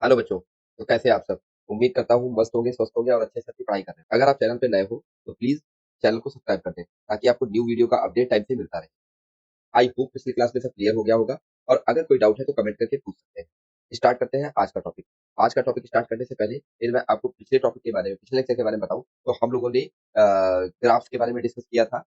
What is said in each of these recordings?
Hello बच्चों। तो कैसे हैं आप सब? उम्मीद करता हूँ मस्त होंगे, स्वस्थ होंगे और अच्छे से अपनी पढ़ाई कर रहे हैं। अगर आप चैनल पे नए हो तो प्लीज चैनल को सब्सक्राइब कर दें ताकि आपको न्यू वीडियो का अपडेट टाइम से मिलता रहे। आई होप पिछली क्लास में सब क्लियर हो गया होगा। और अगर कोई डाउट है तो कमेंट करके पूछ सकते हैं। स्टार्ट करते हैं आज का टॉपिक। आज का टॉपिक स्टार्ट करने से पहले यदि मैं आपको पिछले टॉपिक के बारे में, पिछले लेक्चर के बारे में बताऊं, तो हम लोगों ने ग्राफ्स के बारे में डिस्कस किया था।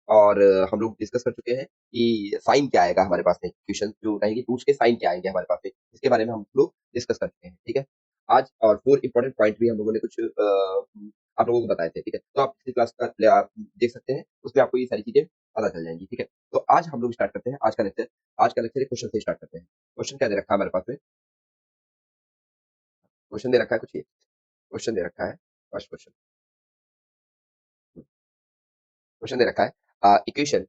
और हम लोग डिस्कस कर चुके हैं कि साइन क्या आएगा हमारे पास में, क्वेश्चन जो रहेगी रूट्स के साइन क्या आएंगे हमारे पास में, इसके बारे में हम लोग डिस्कस कर चुके हैं। ठीक है। आज और 4 इंपॉर्टेंट पॉइंट भी हम लोगों ने कुछ आप लोगों को बताए थे। ठीक है, तो आप पिछली क्लास का आप देख सकते हैं, उसमें आपको ये सारी चीजें पता चल जाएंगी। ठीक है, तो आज हम लोग स्टार्ट करते हैं आज का लेक्चर। आज का लेक्चर एक क्वेश्चन से स्टार्ट करते हैं। क्वेश्चन क्या दे रखा है हमारे पास में? क्वेश्चन दे रखा है कुछ ये, क्वेश्चन दे रखा है। फर्स्ट क्वेश्चन, क्वेश्चन दे रखा है equation,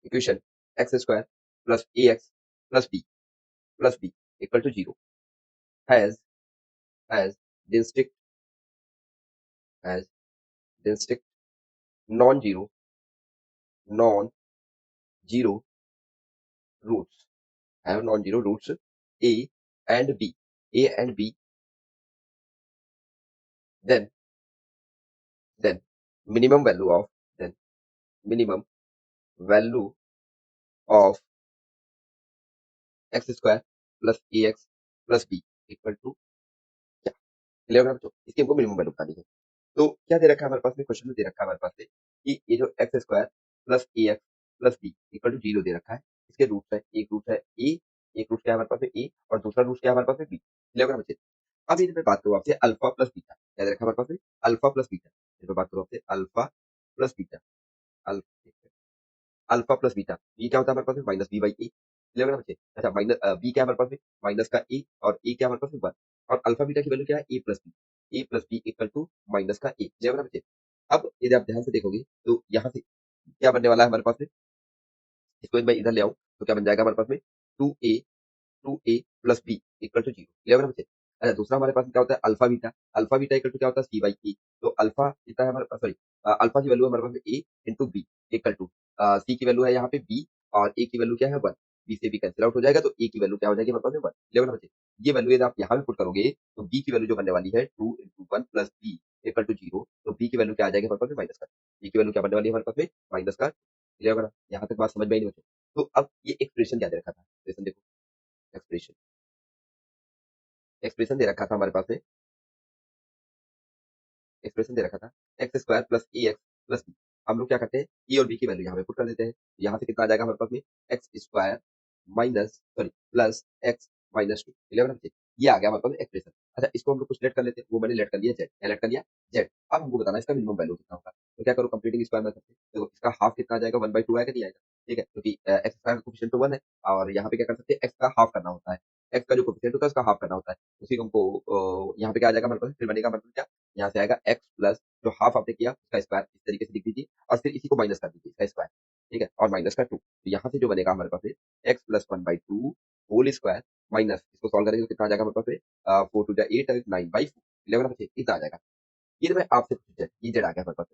equation x square plus a x plus b equal to zero has has distinct has distinct non-zero non-zero roots, have non-zero roots a and b, a and b, then then minimum value of then minimum value of x square plus ax plus b equal to क्या? Clear होगा बच्चों? इसकी हमको minimum value बतानी है। तो क्या दे रखा है हमारे पास में? क्वेश्चन में दे रखा है हमारे पास में कि ये जो x square plus a x plus b equal to zero दे रखा है। इसके रूट है, एक रूट है ए, एक रूट क्या है हमारे पास में ए, और दूसरा रूट क्या है हमारे पास में बी। क्लियर होगा बच्चे? अब यदि मैं बात करूँ आपसे अल्फा प्लस बीटा, क्या दे रखा है हमारे पास में? Alpha plus beta. यदि मैं बात करूँ आपसे alpha plus beta, alpha plus beta, ये क्या होता है हमारे पास में? Minus B by a. Clear होगा बच्चे? अच्छा, माइनस बी क्या है हमारे पास में? माइनस का ए, और ए क्या है हमारे पास में? वन। और अल्फा बीटा की वैल्यू क्या है? A plus b, a plus b equal to minus का ए। क्लियर होगा बच्चे? अब यदि आप ध्यान से देखोगे तो यहाँ से क्या बनने वाला है हमारे पास में? इसको यदि मैं इधर ले आऊँ तो क्या बन जाएगा हमारे पास में? Two a plus b equal to zero. Clear होगा बच्चे? अच्छा, दूसरा हमारे पास में क्या होता है? Alpha beta. Alpha beta equal to क्या होता है? सी बाई ए। तो अल्फा कितना है हमारे पास? सॉरी, अल्फा की वैल्यू है हमारे पास में a into b equal to c की वैल्यू है यहाँ पे बी, और ए की वैल्यू क्या है? वन। बी से बी कैंसिल आउट हो जाएगा तो ए की वैल्यू क्या हो जाएगी हमारे पास में? वन। क्लियर होगा बच्चे? ये वैल्यू यदि आप यहाँ पे पुट करोगे तो बी की वैल्यू जो बनने वाली है two into one plus b equal to zero, तो बी की वैल्यू क्या आ जाएगी हमारे पास में? माइनस का। बी की वैल्यू क्या बनने वाली है हमारे पास में? माइनस का। क्लियर होगा ना? यहाँ तक बात समझ में आई नहीं बच्चों? तो अब ये एक्सप्रेशन क्या दे रखा था? एक्सप्रेशन देखो, एक्सप्रेशन एक्सप्रेशन दे रखा था हमारे पास में, एक्सप्रेशन दे रखा था x square plus a x plus B. हम लोग क्या करते हैं? ए और बी की वैल्यू यहाँ पे पुट कर देते हैं। यहाँ से कितना आ जाएगा हमारे पास में? X square minus sorry plus x minus to. Clear है? ये आ गया हमारे पास में एक्सप्रेशन। अच्छा, इसको हम लोग कुछ लेट कर लेते हैं। वो मैंने लेट कर लिया जेड, क्या लेट कर लिया? जेड। अब हमको बताना है इसका मिनिमम वैल्यू कितना होगा। तो क्या करो, कंप्लीटिंग स्क्वायर मेथड से देखो इसका हाफ कितना आ जाएगा? वन बाई टू आएगा, नहीं आएगा? ठीक है, क्योंकि एक्स स्क्वायर का कोफिशिएंट तो वन है, और यहाँ पे क्या कर सकते हैं? एक्स का हाफ करना होता है। एक्स का जो कोफिशिएंट होता है उसका हाफ करना होता है। उसी को हमको यहाँ पे क्या आ जाएगा हमारे पास? फिर बनेगा हमारे पास क्या? यहाँ से आएगा एक्स प्लस जो हाफ आपने किया उसका स्क्वायर, इस तरीके से लिख दीजिए, और फिर इसी को माइनस कर दीजिए इसका स्क्वायर। ठीक है, और माइनस का टू, तो यहाँ से जो बनेगा हमारे पास x plus one by two whole square minus, इसको सॉल्व करेंगे तो कितना आ जाएगा हमारे पास? फोर टू जा eight, nine by four. Eleven बचे, इतना आ जाएगा। ये तो मैं आपसे पूछा, ये जेड आ गया हमारे पास।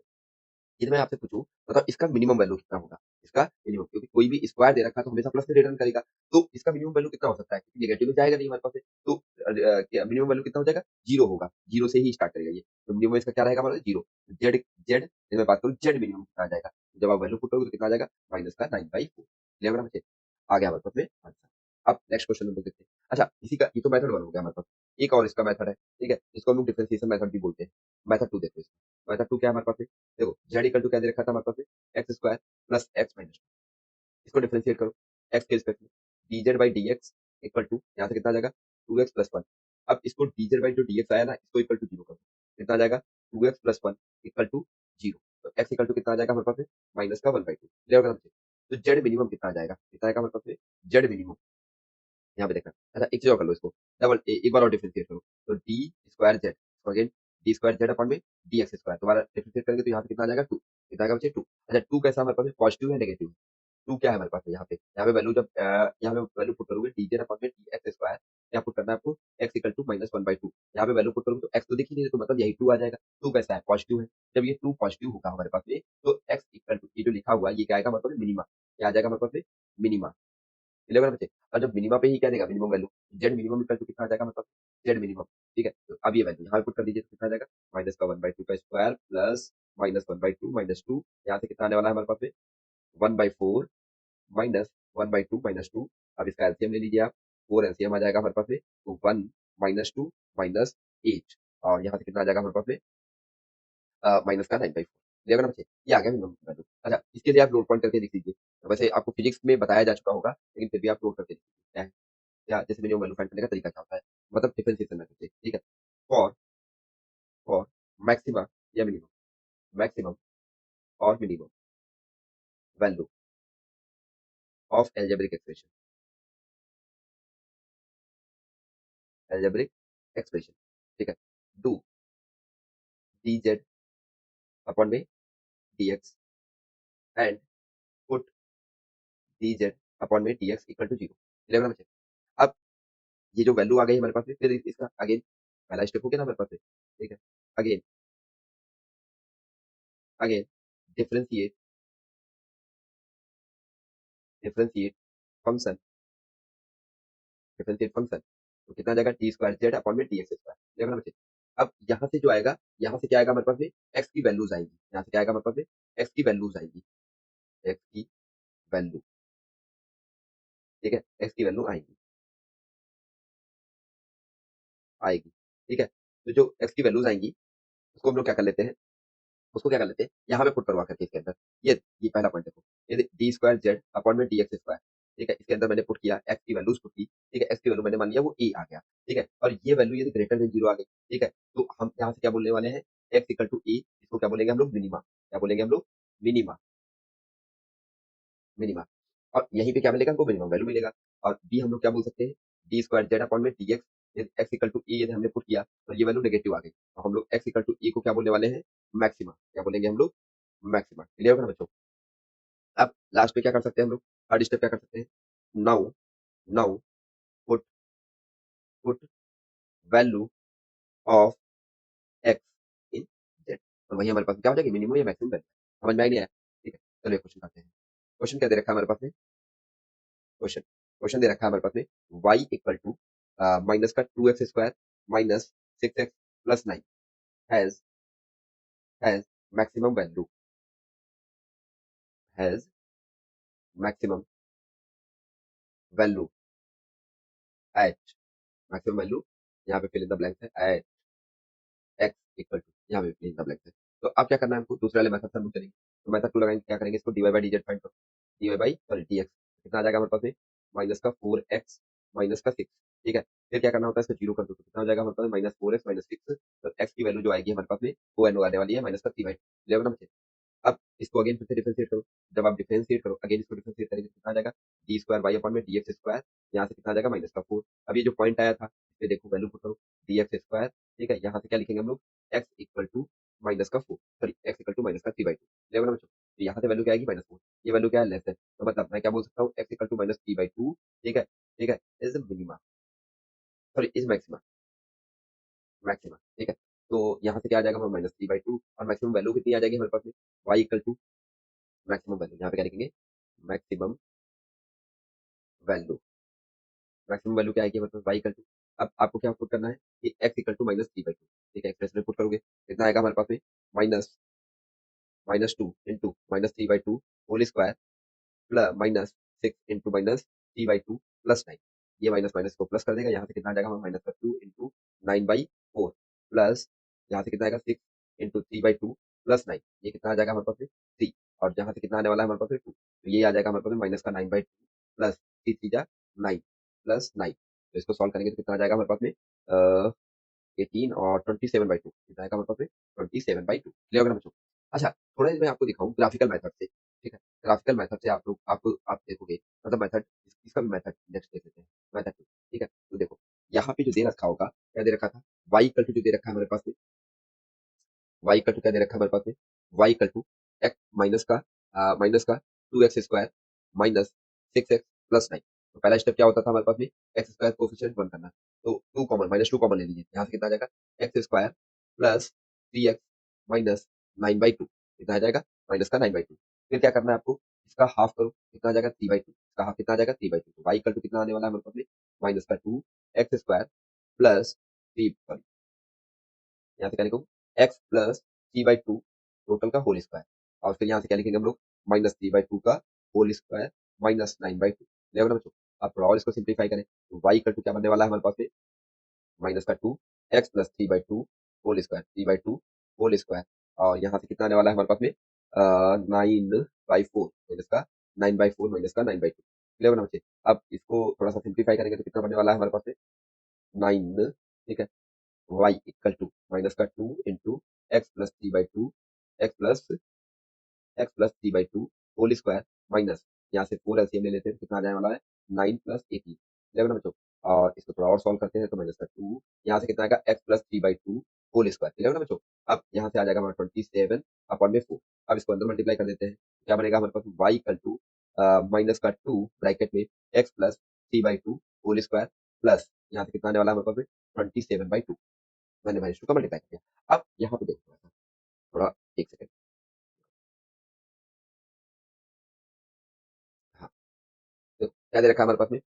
यदि मैं आपसे पूछूं बताओ इसका मिनिमम वैल्यू कितना होगा? इसका मिनिमम, क्योंकि कोई भी स्क्वायर दे रखा है तो हमेशा प्लस में रिटर्न करेगा। तो इसका मिनिमम वैल्यू कितना हो सकता है? क्योंकि नेगेटिव में जाएगा नहीं हमारे पास से। तो मिनिमम वैल्यू कितना हो जाएगा? जीरो होगा। जीरो से ही स्टार्ट करेगा ये। तो मिनिमम इसका क्या रहेगा हमारा? जीरो। जेड जेड यदि मैं बात करूँ जेड मिनिमम कितना आ जाएगा, जब आप वैल्यू पुट करोगे तो कितना आ जाएगा? माइनस का नाइन बाई फोर। क्लियर है बच्चे? आ गया हमारे पास में आंसर। अब नेक्स्ट क्वेश्चन हम लोग देखते हैं। अच्छा, इसी का ये तो मेथड वन हो गया हमारे पास। एक और इसका मेथड है, ठीक है, इसको हम लोग डिफरेंशिएशन मेथड भी बोलते हैं। मेथड टू देखो इसका। मेथड टू क्या है हमारे पास में? देखो जेड इक्वल टू क्या दे रखा था हमारे पास में? X square plus x minus two. इसको डिफरेंशिएट करो एक्स के रिस्पेक्ट में। dz by D x equal to यहाँ से कितना आ जाएगा? Two x plus one. अब इसको dz बाई जो dx आया ना, इसको इक्वल टू जीरो करो, कितना आ जाएगा? Two x plus one equal to zero. तो एक्स इक्वल टू कितना आ जाएगा हमारे पास में? माइनस का वन बाई टू। क्लियर होगा? तो जेड मिनिमम कितना आ जाएगा? कितना आएगा हमारे पास में? जेड मिनिमम यहाँ पे देखना। अच्छा, एक चीज और कर लो इसको, डबल एक बार और डिफरेंशिएट करो। तो D square Z, again D square z upon में डी एक्स स्क्वायर, दोबारा डिफरेंशिएट करेंगे तो यहाँ पे कितना आ जाएगा? टू। कितना आएगा बच्चे? टू। अच्छा, टू कैसा हमारे पास में? पॉजिटिव है नेगेटिव है? टू क्या है हमारे पास में यहाँ पे वैल्यू जब यहाँ पे वैल्यू पुट करोगे डी जेड अपॉन में डी एक्स स्क्वायर, यहाँ पुट करना है आपको x equal to minus one by two. यहाँ पे वैल्यू पुट करोगे तो एक्स तो दिख ही नहीं रहा, तो मतलब यही टू आ जाएगा। टू कैसा है? पॉजिटिव है। जब ये टू पॉजिटिव होगा हमारे पास में तो एक्स इक्वल टू ये जो लिखा हुआ है ये क्या आएगा हमारे पास? मिनिमा। क्या आ जाएगा हमारे पास में? मिनिमा। क्लियर है बच्चे। और जब मिनिमा पे ही क्या देगा minimum value, z minimum equal to कितना आ जाएगा मतलब जेड मिनिमम, ठीक है। तो अब ये वैल्यू यहाँ पुट कर दीजिए तो कितना आ जाएगा माइनस का 1/2 का स्क्वायर प्लस माइनस 1/2 माइनस 2, यहाँ से कितना आने वाला है हमारे पास में 1/4 माइनस 1/2 माइनस 2। अब इसका एलसीएम ले लीजिए आप, 4 एलसीएम आ जाएगा हमारे पास में, तो 1 माइनस 2 माइनस 8, और यहाँ से कितना आ जाएगा हमारे पास में माइनस का 9/4। क्लियर है ना बच्चे, ये आ गया मिनिमम वैल्यू। अच्छा, इसके लिए आप नोट पॉइंट करके लिख लीजिए। वैसे आपको फिजिक्स में बताया जा चुका होगा, लेकिन फिर भी आप नोट करके लिख लीजिए क्या है, क्या जैसे मिनिमम वैल्यू फाइंड करने का तरीका क्या होता है, मतलब डिफरेंशिएशन मेथड से, ठीक है। फॉर फॉर मैक्सिमा या मिनिमम, मैक्सिमम और minimum value of algebraic expression, algebraic expression, ठीक है। डू dz अपॉन में dx and put dz upon में dx इक्वल टू 0। क्लियर है ना बच्चे। अब ये जो वैल्यू आ गई हमारे पास में, फिर इसका अगेन पहला स्टेप हो गया ना हमारे पास में, ठीक है। Again again differentiate differentiate function, differentiate function, तो कितना आ जाएगा टी स्क्वायर जेड अपॉन में डी एक्स स्क्वायर। क्लियर है ना बच्चे। अब यहाँ से जो आएगा, यहाँ से क्या आएगा हमारे पास में एक्स की वैल्यूज आएंगी, यहाँ से क्या आएगा हमारे पास में एक्स की वैल्यूज आएंगी, एक्स की वैल्यू, ठीक है, एक्स की वैल्यू आएंगी आएगी, ठीक है। तो जो एक्स की वैल्यूज आएंगी उसको हम लोग क्या कर लेते हैं, उसको क्या कर लेते हैं यहाँ पे पुट करवा करके इसके अंदर, ये पहला पॉइंट देखो, ये डी स्क्वायर जेड अपॉन में डी एक्स स्क्वायर, ठीक है। इसके अंदर मैंने पुट किया एक्स की वैल्यूज पुट की, ठीक है। एक्स की वैल्यू मैंने मान लिया वो ए आ गया, ठीक है। और ये वैल्यू यदि ग्रेटर देन 0 आ गई, ठीक है, तो हम यहाँ से क्या बोलने वाले हैं एक्स इक्वल टू ए, इसको क्या बोलेंगे हम लोग मिनिमा, क्या बोलेंगे हम लोग मिनिमा, मिनिमा। और यहीं पे क्या मिलेगा हमको मिनिमम वैल्यू मिलेगा। और बी हम लोग क्या बोल सकते हैं डी स्क्वायर जेड अपॉन में D x, x equal to a यदि हमने पुट किया तो ये वैल्यू नेगेटिव आ गई, तो हम लोग एक्स इक्वल टू ए को क्या बोलने वाले हैं मैक्सिमा, क्या बोलेंगे हम लोग मैक्सिमा। क्लियर होगा ना बच्चों। अब लास्ट में क्या कर सकते हैं हम लोग, थर्ड स्टेप क्या कर सकते हैं, now now put put value of x in Z, तो वही हमारे पास क्या हो जाएगी मिनिमम या मैक्सिमम वैल्यू। समझ में आई नहीं आया, ठीक है। चलिए क्वेश्चन करते हैं। क्वेश्चन क्या दे रखा है हमारे पास में, क्वेश्चन क्वेश्चन दे रखा है हमारे पास में y इक्वल टू माइनस का 2x square minus 6x plus 9 has has maximum value, has maximum value at, maximum value यहाँ पे फिल इन द ब्लैंक है एट एक्स इक्वल टू, यहाँ पे फिल इन द ब्लैंक है। तो अब क्या करना है हमको दूसरे वाले मेथड से हम लोग चलेंगे, तो मेथड टू लगाएंगे, क्या करेंगे इसको dy बाई dz फाइंड करो, dy बाई सॉरी dx कितना आ जाएगा हमारे पास में माइनस का 4x माइनस का 6, ठीक है। फिर क्या करना होता है इसको जीरो कर दो तो कितना हो जाएगा हमारे पास माइनस 4x माइनस 6, तो x की वैल्यू जो आएगी हमारे पास में वो एन आने वाली है माइनस का 3/2। अब इसको अगेन फिर से डिफरेंशिएट करो, जब आप डिफरेंशिएट करो अगेन इसको डिफरेंशिएट करेंगे तो कितना आ जाएगा डी स्क्वायर वाई अपॉन में डी एक्स स्क्वायर, यहाँ से कितना आ जाएगा माइनस का 4। अब ये जो पॉइंट आया था इसे देखो वैल्यू पुट करो डी एक्स स्क्वायर, ठीक है। यहाँ से क्या लिखेंगे हम लोग एक्स इक्वल टू माइनस का 4, sorry x equal to minus का 3/2। लेवल ना बच्चों, तो यहाँ से वैल्यू क्या आएगी माइनस 4, ये वैल्यू क्या है लेस है, तो मतलब मैं क्या बोल सकता हूँ एक्स इक्वल टू माइनस 3/2, ठीक है, ठीक है, is minima, sorry is maxima, maxima, ठीक है। तो यहाँ से क्या आ जाएगा हमारा माइनस 3/2 और मैक्सिमम वैल्यू कितनी आ जाएगी हमारे पास में y equal to maximum value, यहाँ पे क्या लिखेंगे मैक्सिमम वैल्यू, मैक्सिमम वैल्यू क्या आएगी मतलब y इक्वल टू, अब आपको क्या पुट करना है कि x इक्वल टू माइनस 3/2, ठीक है। एक्सप्रेशन में पुट करोगे कितना आएगा हमारे पास में minus minus 2 into minus 3/2 whole square plus minus 6 into minus 3/2 plus 9, ये माइनस माइनस को प्लस कर देगा, यहाँ से कितना आ जाएगा हमारा माइनस का 2 इंटू 9/4 प्लस यहाँ से कितना आएगा 6 इंटू 3/2 प्लस 9, ये कितना आ जाएगा हमारे पास में 3, और यहाँ से कितना आने वाला है हमारे पास में 2, तो ये आ जाएगा हमारे पास में माइनस का 9/2 प्लस 3 जा 9 प्लस 9, तो इसको सॉल्व करेंगे तो कितना आ जाएगा हमारे पास में 18 और 27/2 कितना आएगा हमारे पास में 27/2। क्लियर होगा ना बच्चों। अच्छा, थोड़ा मैं आपको दिखाऊं ग्राफिकल मेथड से, ठीक है। ग्राफिकल मेथड से आप लोग आपको आप देखोगे मतलब मेथड, इसका भी मेथड नेक्स्ट देख लेते हैं मेथड, ठीक है। तो देखो यहाँ पे जो दे रखा होगा क्या दे रखा था y इक्वल टू जो दे रखा है हमारे पास में y इक्वल टू क्या दे रखा है हमारे पास में y equal to x minus का 2x square minus 6x plus 9। तो पहला स्टेप क्या होता था हमारे पास में एक्स स्क्वायर कोफिशिएंट वन करना, तो 2 कॉमन माइनस 2 कॉमन ले लीजिए, यहाँ से कितना आ जाएगा x square plus 3x minus 9/2 कितना आ जाएगा माइनस का 9/2। फिर क्या करना है आपको इसका हाफ करो कितना आ जाएगा 3/2, इसका हाफ कितना आ जाएगा 3/2, तो y इक्वल टू कितना आने वाला है हमारे पास में माइनस का 2x² प्लस 3, सॉरी यहाँ से क्या लिखूँ x प्लस 3/2 टोटल का होल स्क्वायर, और फिर यहाँ से क्या लिखेंगे हम लोग माइनस 3/2 का होल स्क्वायर माइनस 9/2, ले ना बच्चों। अब थोड़ा और इसको सिंप्लीफाई करें तो y इक्वल टू क्या बनने वाला है हमारे पास में माइनस का 2x plus 3/2 whole square 3/2 whole square, और यहाँ से कितना आने वाला है हमारे पास में 9/4 माइनस का 9/4 माइनस का 9/2, क्लियर ना बच्चे। अब इसको थोड़ा सा सिंप्लीफाई करेंगे तो कितना बनने वाला है हमारे पास में 9, ठीक है। y इक्वल टू माइनस का 2 into x plus 3/2 x plus 3/2 whole square minus यहाँ से 4 एलसीएम ले लेते हैं तो कितना आ जाने वाला है 9 प्लस 18, इलेवन ना बच्चों। और इसको थोड़ा और सॉल्व करते हैं तो माइनस का 2 यहाँ से कितना आएगा x plus 3/2 whole square, eleven ना बच्चों। अब यहाँ से आ जाएगा हमारा 27/4, अब इसको अंदर मल्टीप्लाई कर देते हैं क्या बनेगा हमारे पास y इक्वल टू माइनस का 2 ब्रैकेट में x plus 3/2 whole square plus यहाँ से कितना आने वाला है हमारे पास में 27/2, मैंने माइनस 2 का मल्टीप्लाई कर दिया। अब यहाँ पे देखो थोड़ा एक सेकंड, हाँ देखो क्या दे रखा है हमारे पास में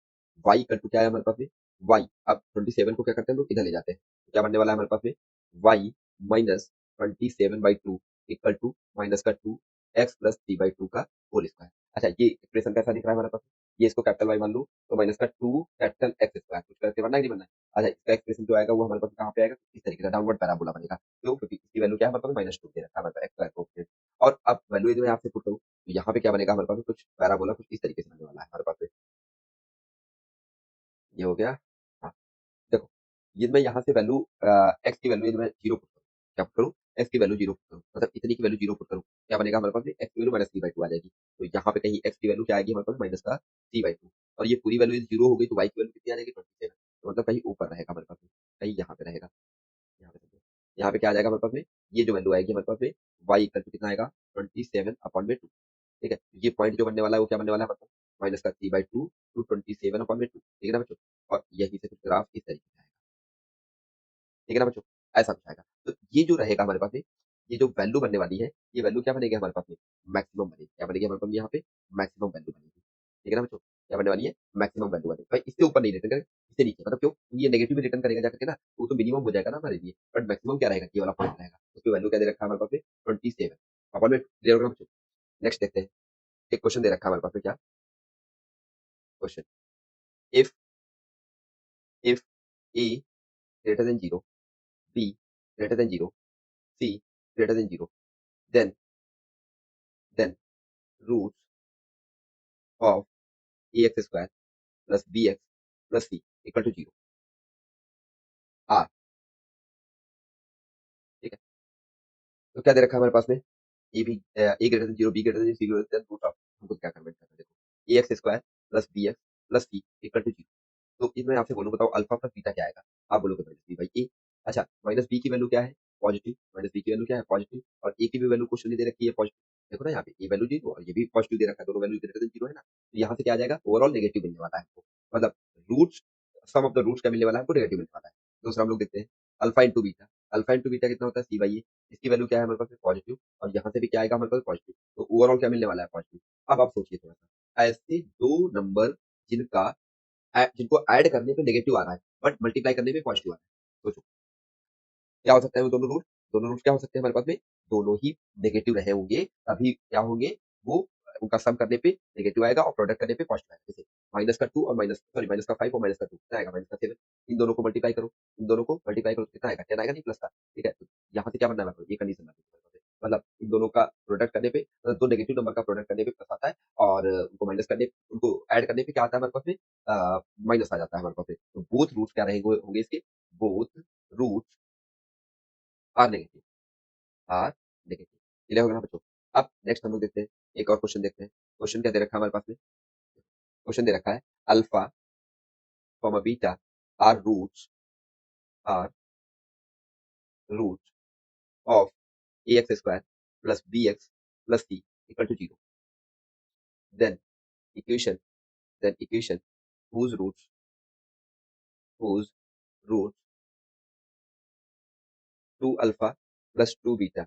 y इक्वल टू क्या है हमारे पास में y, अब 27 को क्या करते हैं हम लोग इधर ले जाते हैं तो क्या बनने वाला है हमारे पास में y minus 27/2 equal to minus का 2x प्लस 3/2 का होल स्क्वायर। अच्छा ये एक्सप्रेशन कैसा दिख रहा है हमारे पास, ये इसको कैपिटल Y मान लो तो माइनस का 2 कैपिटल x स्क्वायर, कुछ करके बनना है कि नहीं बनना है। अच्छा इसका एक्सप्रेशन जो आएगा वो हमारे पास कहाँ पे आएगा इस तरीके का डाउनवर्ड पैराबोला बनेगा, क्यों क्योंकि इसकी वैल्यू क्या है हमारे पास -2 दे रखा है हमारे पास x स्क्वायर कोएफिशिएंट, और अब वैल्यू यदि मैं आपसे पुट करूँ तो यहाँ पे क्या बनेगा हमारे पास में कुछ पैराबोला कुछ इस तरीके से बनने वाला है हमारे पास में, ये हो गया। हाँ देखो ये मैं यहाँ से वैल्यू एक्स की वैल्यू मैं जीरो पुट करूँ, क्या पुट करूँ एक्स की वैल्यू जीरो पुट करूँ, मतलब इतनी की वैल्यू जीरो पुट करूँ क्या बनेगा हमारे पास में एक्स की वैल्यू -3/2 आ जाएगी, तो यहाँ पे कहीं एक्स की वैल्यू क्या आएगी हमारे पास माइनस का 3/2, और ये पूरी वैल्यू जीरो हो गई तो वाई की वैल्यू कितनी आ जाएगी 27, तो मतलब कहीं ऊपर रहेगा हमारे पास में, कहीं यहाँ पे रहेगा, यहाँ पे समझो। यहाँ पे क्या आ जाएगा हमारे पास में ये जो वैल्यू आएगी हमारे पास में वाई इक्वल टू कितना आएगा 27/2, ठीक है। ये पॉइंट जो बनने वाला है वो क्या बनने वाला है मतलब माइनस का 3/2 टू 27/2, ठीक है ना बच्चों। और यही से कुछ ग्राफ इस तरीके से आएगा, ठीक है ना बच्चों, ऐसा कुछ आएगा। तो ये जो रहेगा हमारे पास में ये जो वैल्यू बनने वाली है ये वैल्यू क्या बनेगी हमारे पास में मैक्सिमम बनेगी, क्या बनेगी हमारे पास में यहाँ पे मैक्सिमम वैल्यू बनेगी, ठीक है ना बच्चों। क्या बनने वाली है मैक्सिमम वैल्यू बनेगी भाई, इससे ऊपर नहीं रिटर्न करेगा इससे नीचे, मतलब क्यों ये नेगेटिव रिटर्न करेगा जाकर के ना तो वो तो मिनिमम हो जाएगा ना हमारे लिए, बट मैक्सिमम क्या रहेगा ये वाला पॉइंट रहेगा, उसकी वैल्यू क्या दे रखा है हमारे पास में 27 अपन में क्लियर होगा बच्चों। नेक्स्ट देखते हैं, एक क्वेश्चन दे रखा है हमारे पास में, क्या question, if if a greater than zero, b greater than zero, c greater than zero, then root of a x square plus B x plus c equal to zero are, ठीक है। तो क्या दे रखा है हमारे पास में a greater than zero b greater than c greater than root of, हमको क्या करना है देखो a x square plus B x plus c equal to zero, तो इसमें आपसे बोलूँ बताओ अल्फा प्लस बीटा क्या आएगा, आप बोलोगे माइनस बी बाई ए, अच्छा माइनस बी की वैल्यू क्या है पॉजिटिव, माइनस बी की वैल्यू क्या है पॉजिटिव, और ए की भी वैल्यू क्वेश्चन में दे रखी है पॉजिटिव, देखो ना यहाँ पे ये वैल्यू जीरो और ये भी पॉजिटिव दे रखा है, दोनों वैल्यू ग्रेटर देन जीरो है ना, तो यहाँ से क्या आ जाएगा ओवरऑल नेगेटिव मिलने वाला है हमको, मतलब roots sum of the roots क्या मिलने वाला है हमको नेगेटिव मिलने वाला है। दूसरा हम लोग देखते हैं alpha into beta, alpha into beta कितना होता है सी बाई ए, इसकी वैल्यू क्या है हमारे पास पॉजिटिव, और यहाँ से भी क्या आएगा हमारे पास पॉजिटिव, तो ओवरऑल क्या मिलने वाला है पॉजिटिव। अब आप सोचिए थोड़ा सा ऐसे दो नंबर जिनका जिनको ऐड करने पे नेगेटिव आ रहा है बट मल्टीप्लाई करने पे पॉजिटिव आ रहा है, सोचो क्या हो सकता है वो दोनों रूट, दोनों रूट क्या हो सकते हैं हमारे पास में दोनों ही नेगेटिव रहे होंगे, तभी क्या होंगे वो उनका सम करने पे नेगेटिव आएगा और प्रोडक्ट करने पे पॉजिटिव आएगा, जैसे माइनस का 2 और माइनस सॉरी माइनस का 5 और माइनस का 2 कितना आएगा माइनस का 7, इन दोनों को मल्टीप्लाई करो, इन दोनों को मल्टीप्लाई करो तो कितना आएगा 10 आएगा नहीं प्लस का, ठीक है। तो यहाँ से क्या बनना है ये कंडीशन मतलब इन दोनों का प्रोडक्ट करने पे दो नेगेटिव नंबर का प्रोडक्ट करने पे प्लस आता है, और उनको माइनस करने उनको ऐड करने पे क्या आता है हमारे पास में माइनस आ जाता है हमारे पास में, तो बोथ रूट्स क्या रहेंगे होंगे इसके both roots are negative, are negative, clear होगा ना बच्चों। अब नेक्स्ट हम लोग देखते हैं एक और क्वेश्चन देखते हैं, क्वेश्चन क्या दे रखा है हमारे पास में, क्वेश्चन दे रखा है alpha comma beta are are roots of a x square plus B x plus c equal to zero, then equation then equation whose roots whose roots 2 alpha plus 2 beta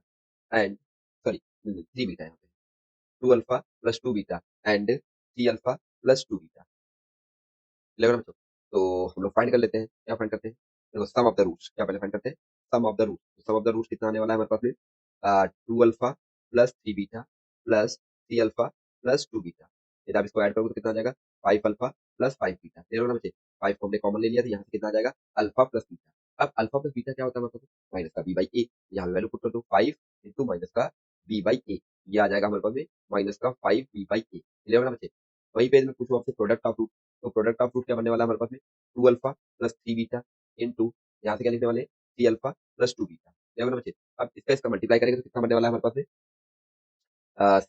and sorry 3 beta यहाँ पे 2 alpha plus 2 beta and 3 alpha plus 2 beta. Clear है बच्चों? तो हम लोग find कर लेते हैं। क्या फाइंड करते हैं? देखो सम ऑफ द रूट्स। क्या पहले फाइंड करते हैं? Sum of the roots. Sum of the roots कितना आने वाला है हमारे पास में? 2 alpha plus 3 beta plus 3 alpha plus 2 beta. यदि आप इसको ऐड करोगे तो कितना आ जाएगा? 5 अल्फा प्लस 5 बीटा। क्लियर होगा बच्चे? 5 को हमने कॉमन ले लिया, तो यहाँ से कितना आ जाएगा? Alpha plus beta. अब अल्फा प्लस बीटा क्या होता है हमारे पास? माइनस का बी बाई ए। यहाँ वैल्यू पुट कर दो, 5 इंटू माइनस का बी बाई ए। ये आ जाएगा हमारे पास में माइनस का 5 बी बाई ए। क्लियर होगा बच्चे? वहीं पे मैं पूछूं आपसे प्रोडक्ट ऑफ रूट, तो प्रोडक्ट ऑफ रूट क्या बनने वाला है हमारे पास में? 2 अल्फा प्लस 3 बीटा इंटू यहाँ से क्या लिखने वाले? 3 अल्फा प्लस 2 बीटा। क्लियर होगा बच्चे? अब इसका मल्टीप्लाई करेंगे तो कितना बनने वाला है हमारे पास में?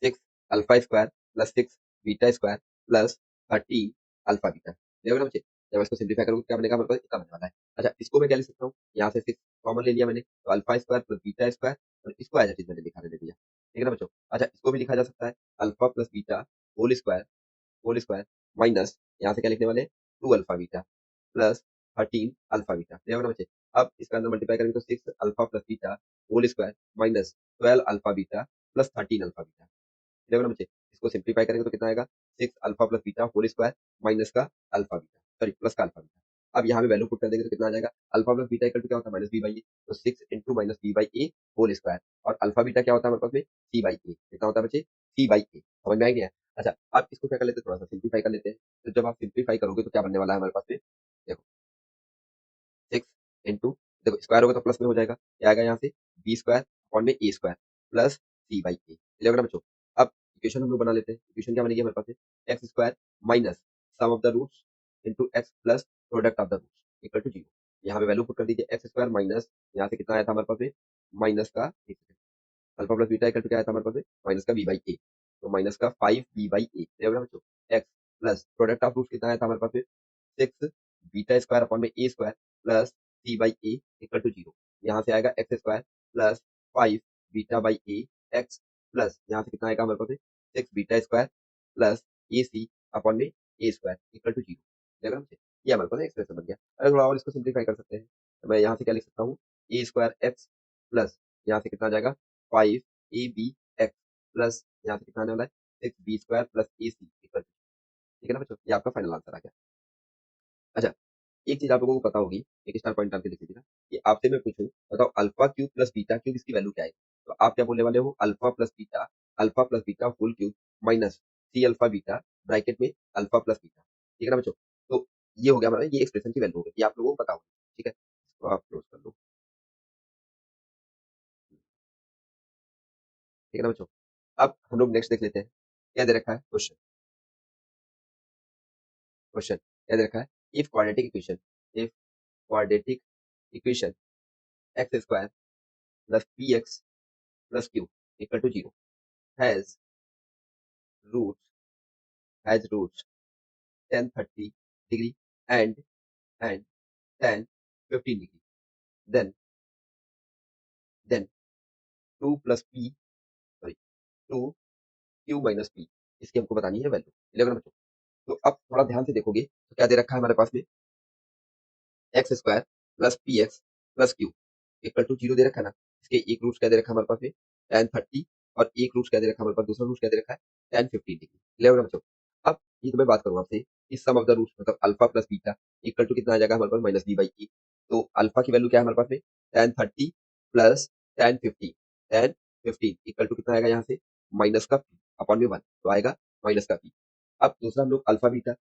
6 alpha square plus 6 beta square plus 13 alpha beta. Clear होगा बच्चे? जब इसको सिंप्लीफाई करूंगा क्या बनेगा हमारे पास? इतना बनने वाला है। अच्छा, इसको मैं क्या लिख सकता हूँ? यहाँ से 6 कॉमन ले लिया मैंने, तो alpha square plus beta square, और इसको एज इट इज मैंने लिखा रहने दिया। ठीक है ना बच्चों? अच्छा, इसको भी लिखा जा सकता है alpha plus beta whole square minus यहाँ से क्या लिखने वाले? 2 alpha beta plus 13 alpha beta. Clear होगा बच्चे? अब इसका अंदर मल्टीप्लाई करेंगे तो 6 alpha plus beta whole square minus 12 alpha beta plus 13 alpha beta. Clear होगा बच्चे? इसको सिंप्लीफाई करेंगे तो कितना आएगा? 6 alpha plus beta whole square minus का अल्फा बीटा, सॉरी प्लस का अल्फा बीटा। अब यहाँ पे वैल्यू पुट कर देंगे तो कितना आ जाएगा? Alpha plus beta equal to क्या होता है? माइनस बी बाई ए। तो 6 into minus B by A whole square, और अल्फा बीटा क्या होता है हमारे पास में? C by A. कितना होता है बच्चे? C by A. समझ में आ गया? अच्छा, अब इसको क्या कर लेते हैं? थोड़ा सा सिंप्लीफाई कर लेते हैं। तो जब आप सिंप्लीफाई करोगे तो क्या बनने वाला है हमारे पास में? देखो 6 इंटू, देखो स्क्वायर होगा तो प्लस में हो जाएगा, क्या आएगा यहाँ से? बी स्क्वायर अपॉन में a square plus c by a. Clear होगा ना बच्चों? अब इक्वेशन हम लोग बना लेते हैं। इक्वेशन क्या बनेगी हमारे पास में? X square minus sum of the roots into x plus product of the roots equal to 0। यहाँ पे वैल्यू पुट कर दीजिए, एक्स स्क्वायर माइनस यहाँ से कितना आया था हमारे पास में? माइनस का alpha plus beta equal to क्या आया था हमारे पास में? माइनस का बी बाई ए। तो माइनस का 5 बी बाई ए। क्लियर होगा बच्चों? X plus product of roots कितना आया था हमारे पास में? 6 बीटा स्क्वायर अपॉन में a square plus c by a equal to 0। यहाँ से आएगा x square plus 5 beta by a x plus यहाँ से कितना आएगा हमारे पास? 6 beta square plus a c upon में ए स्क्वायर इक्वल टू 0। देखा हमसे? ये हमारे पास एक्सप्रेशन बन गया। अगर थोड़ा और इसको सिंप्लीफाई कर सकते हैं, तो मैं यहाँ से क्या लिख सकता हूँ? ए स्क्वायर एक्स प्लस यहाँ से कितना आ जाएगा? 5 ए बी एक्स प्लस यहाँ से कितना आने वाला है? 6 B square plus a C equal. ठीक है ना बच्चों? ये आपका फाइनल आंसर आ गया। अच्छा, एक चीज आप लोगों को पता होगी, एक स्टार पॉइंट डाल के देख लीजिएगा, कि आपसे मैं पूछूं, बताओ alpha cube plus beta cube इसकी वैल्यू क्या है? तो आप क्या बोलने वाले हो? Alpha plus beta whole cube minus C alpha beta bracket में अल्फा प्लस बीटा। ठीक है ना बच्चों? तो ये हो गया हमारा, ये एक्सप्रेशन की वैल्यू हो गई, ये आप लोगों को पता होगी। ठीक है, तो आप क्लोज कर लो। ठीक है ना बच्चों? अब हम लोग नेक्स्ट देख लेते हैं। क्या दे रखा है क्वेश्चन? क्वेश्चन क्या दे रखा है? If quadratic equation, if quadratic equation x square plus P X plus Q equal to 0 has roots roots tan 30 degree and tan 15 degree, then 2 plus p, sorry, 2 q minus p, इसकी हमको बतानी है value. 11 बच्चों, तो अब थोड़ा ध्यान से देखोगे तो क्या दे रखा है हमारे पास में? X square plus P X plus Q equal to 0 दे रखा है ना। इसके एक रूट क्या दे रखा है हमारे पास में? tan 30, और एक रूट क्या दे रखा है हमारे पास? दूसरा रूट क्या दे रखा है? tan 15 degree. 11 बच्चों, अब ये तो मैं बात करूँ आपसे, इस सम ऑफ द रूट्स मतलब alpha plus beta equal to कितना आ जाएगा हमारे पास? माइनस बी बाई ए। तो अल्फा की वैल्यू क्या है हमारे पास में? tan 30 plus tan 15 equal to कितना आएगा यहाँ से? माइनस का पी अपॉन में 1, तो आएगा माइनस का पी। अब दूसरा हम लोग अल्फा बीटा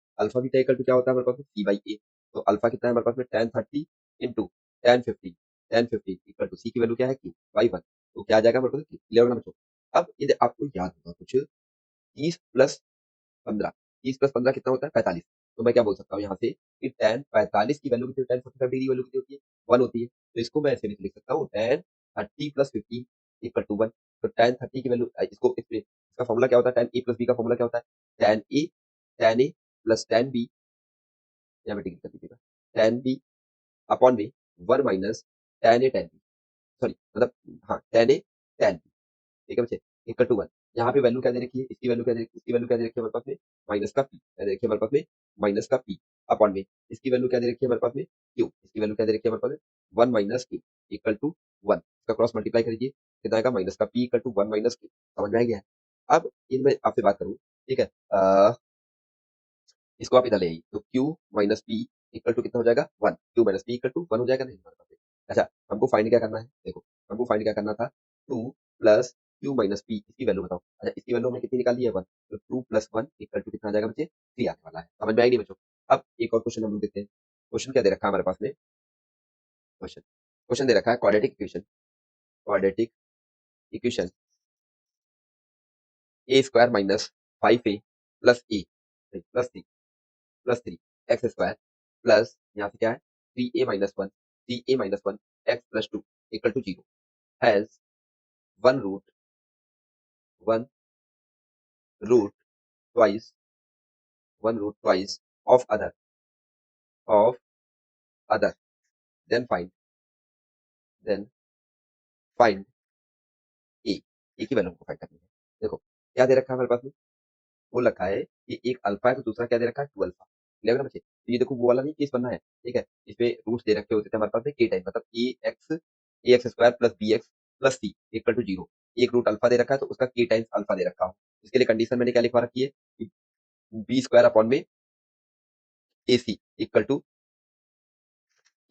इक्वल टू क्या होता है हमारे पास? सी बाई ए। तो अल्फा कितना है हमारे पास में? tan 30 into tan 15 equal to c की वैल्यू क्या है? Q by 1। तो क्या आ जाएगा हमारे पास? 11 बच्चों। अब ये आपको याद होगा कुछ, 30 प्लस 15, 30 प्लस 15 कितना होता है? 45। तो मैं क्या बोल सकता हूँ यहाँ से कि tan 45 की वैल्यू कितनी? tan 45 डिग्री वैल्यू कितनी होती है? 1 होती है। तो इसको मैं ऐसे भी लिख सकता हूँ, tan 30 प्लस 15 इक्वल टू 1। तो tan 30 की वैल्यू, इसका फॉर्मूला क्या होता है? tan a प्लस b का फॉर्मूला क्या होता है? tan a plus tan b, यहाँ पे डिग्री कर दीजिएगा, tan b अपॉन में 1 minus tan a tan b, sorry मतलब, हाँ tan a tan b। ठीक है बच्चे, इक्वल टू 1। यहाँ पे वैल्यू क्या दे रखी है? इसकी वैल्यू क्या दे रखी है? इसकी वैल्यू क्या दे रखी है हमारे पास में? माइनस का पी। क्या दे रखी है हमारे पास में? माइनस का पी अपॉन में इसकी वैल्यू क्या दे रखी है हमारे पास में? क्यू। इसकी वैल्यू क्या दे रखी है हमारे पास में? 1 माइनस क्यू इक्वल टू 1। इसका क्रॉस मल्टीप्लाई करिए, कितना आएगा? माइनस का P equal to 1 minus Q. समझ में आ गया है? अब ये मैं आपसे बात करूँ, ठीक है, इसको आप इधर ले आइए, तो q minus P equal to कितना हो जाएगा 1, q minus P equal to 1 हो जाएगा नहीं हमारे पास में। अच्छा, हमको फाइंड क्या करना है, देखो हमको फाइंड क्या करना था, 2 प्लस q माइनस पी, इसकी वैल्यू बताओ। अच्छा, इसकी वैल्यू हमने कितनी निकाली है 1, तो 2 प्लस 1 इक्वल टू कितना आ जाएगा बच्चे 3 आने वाला है। समझ में आई नहीं बच्चों? अब एक और क्वेश्चन हम लोग देखते हैं। क्वेश्चन क्या दे रखा है हमारे पास में, क्वेश्चन क्वेश्चन दे रखा है quadratic equation, quadratic equation a square minus 5a plus a plus three x square plus यहाँ से क्या है 3a minus one x plus two equal to zero has one one root twice one root twice of other then then find a. A की value को find करनी है। देखो क्या दे रखा है हमारे पास में, वो रखा है कि एक अल्फा है तो दूसरा क्या दे रखा है 2 अल्फा। क्लियर है ना बच्चे? तो ये देखो वो वाला नहीं केस बनना है, ठीक है? इसमें रूट्स दे रखे होते थे हमारे पास में के टाइम, मतलब a x square plus B x plus c equal to zero. एक रूट अल्फा दे रखा है तो उसका के टाइम्स अल्फा दे रखा हो। इसके लिए कंडीशन मैंने क्या लिखवा रखी है कि बी स्क्वायर अपॉन में ए सी इक्वल टू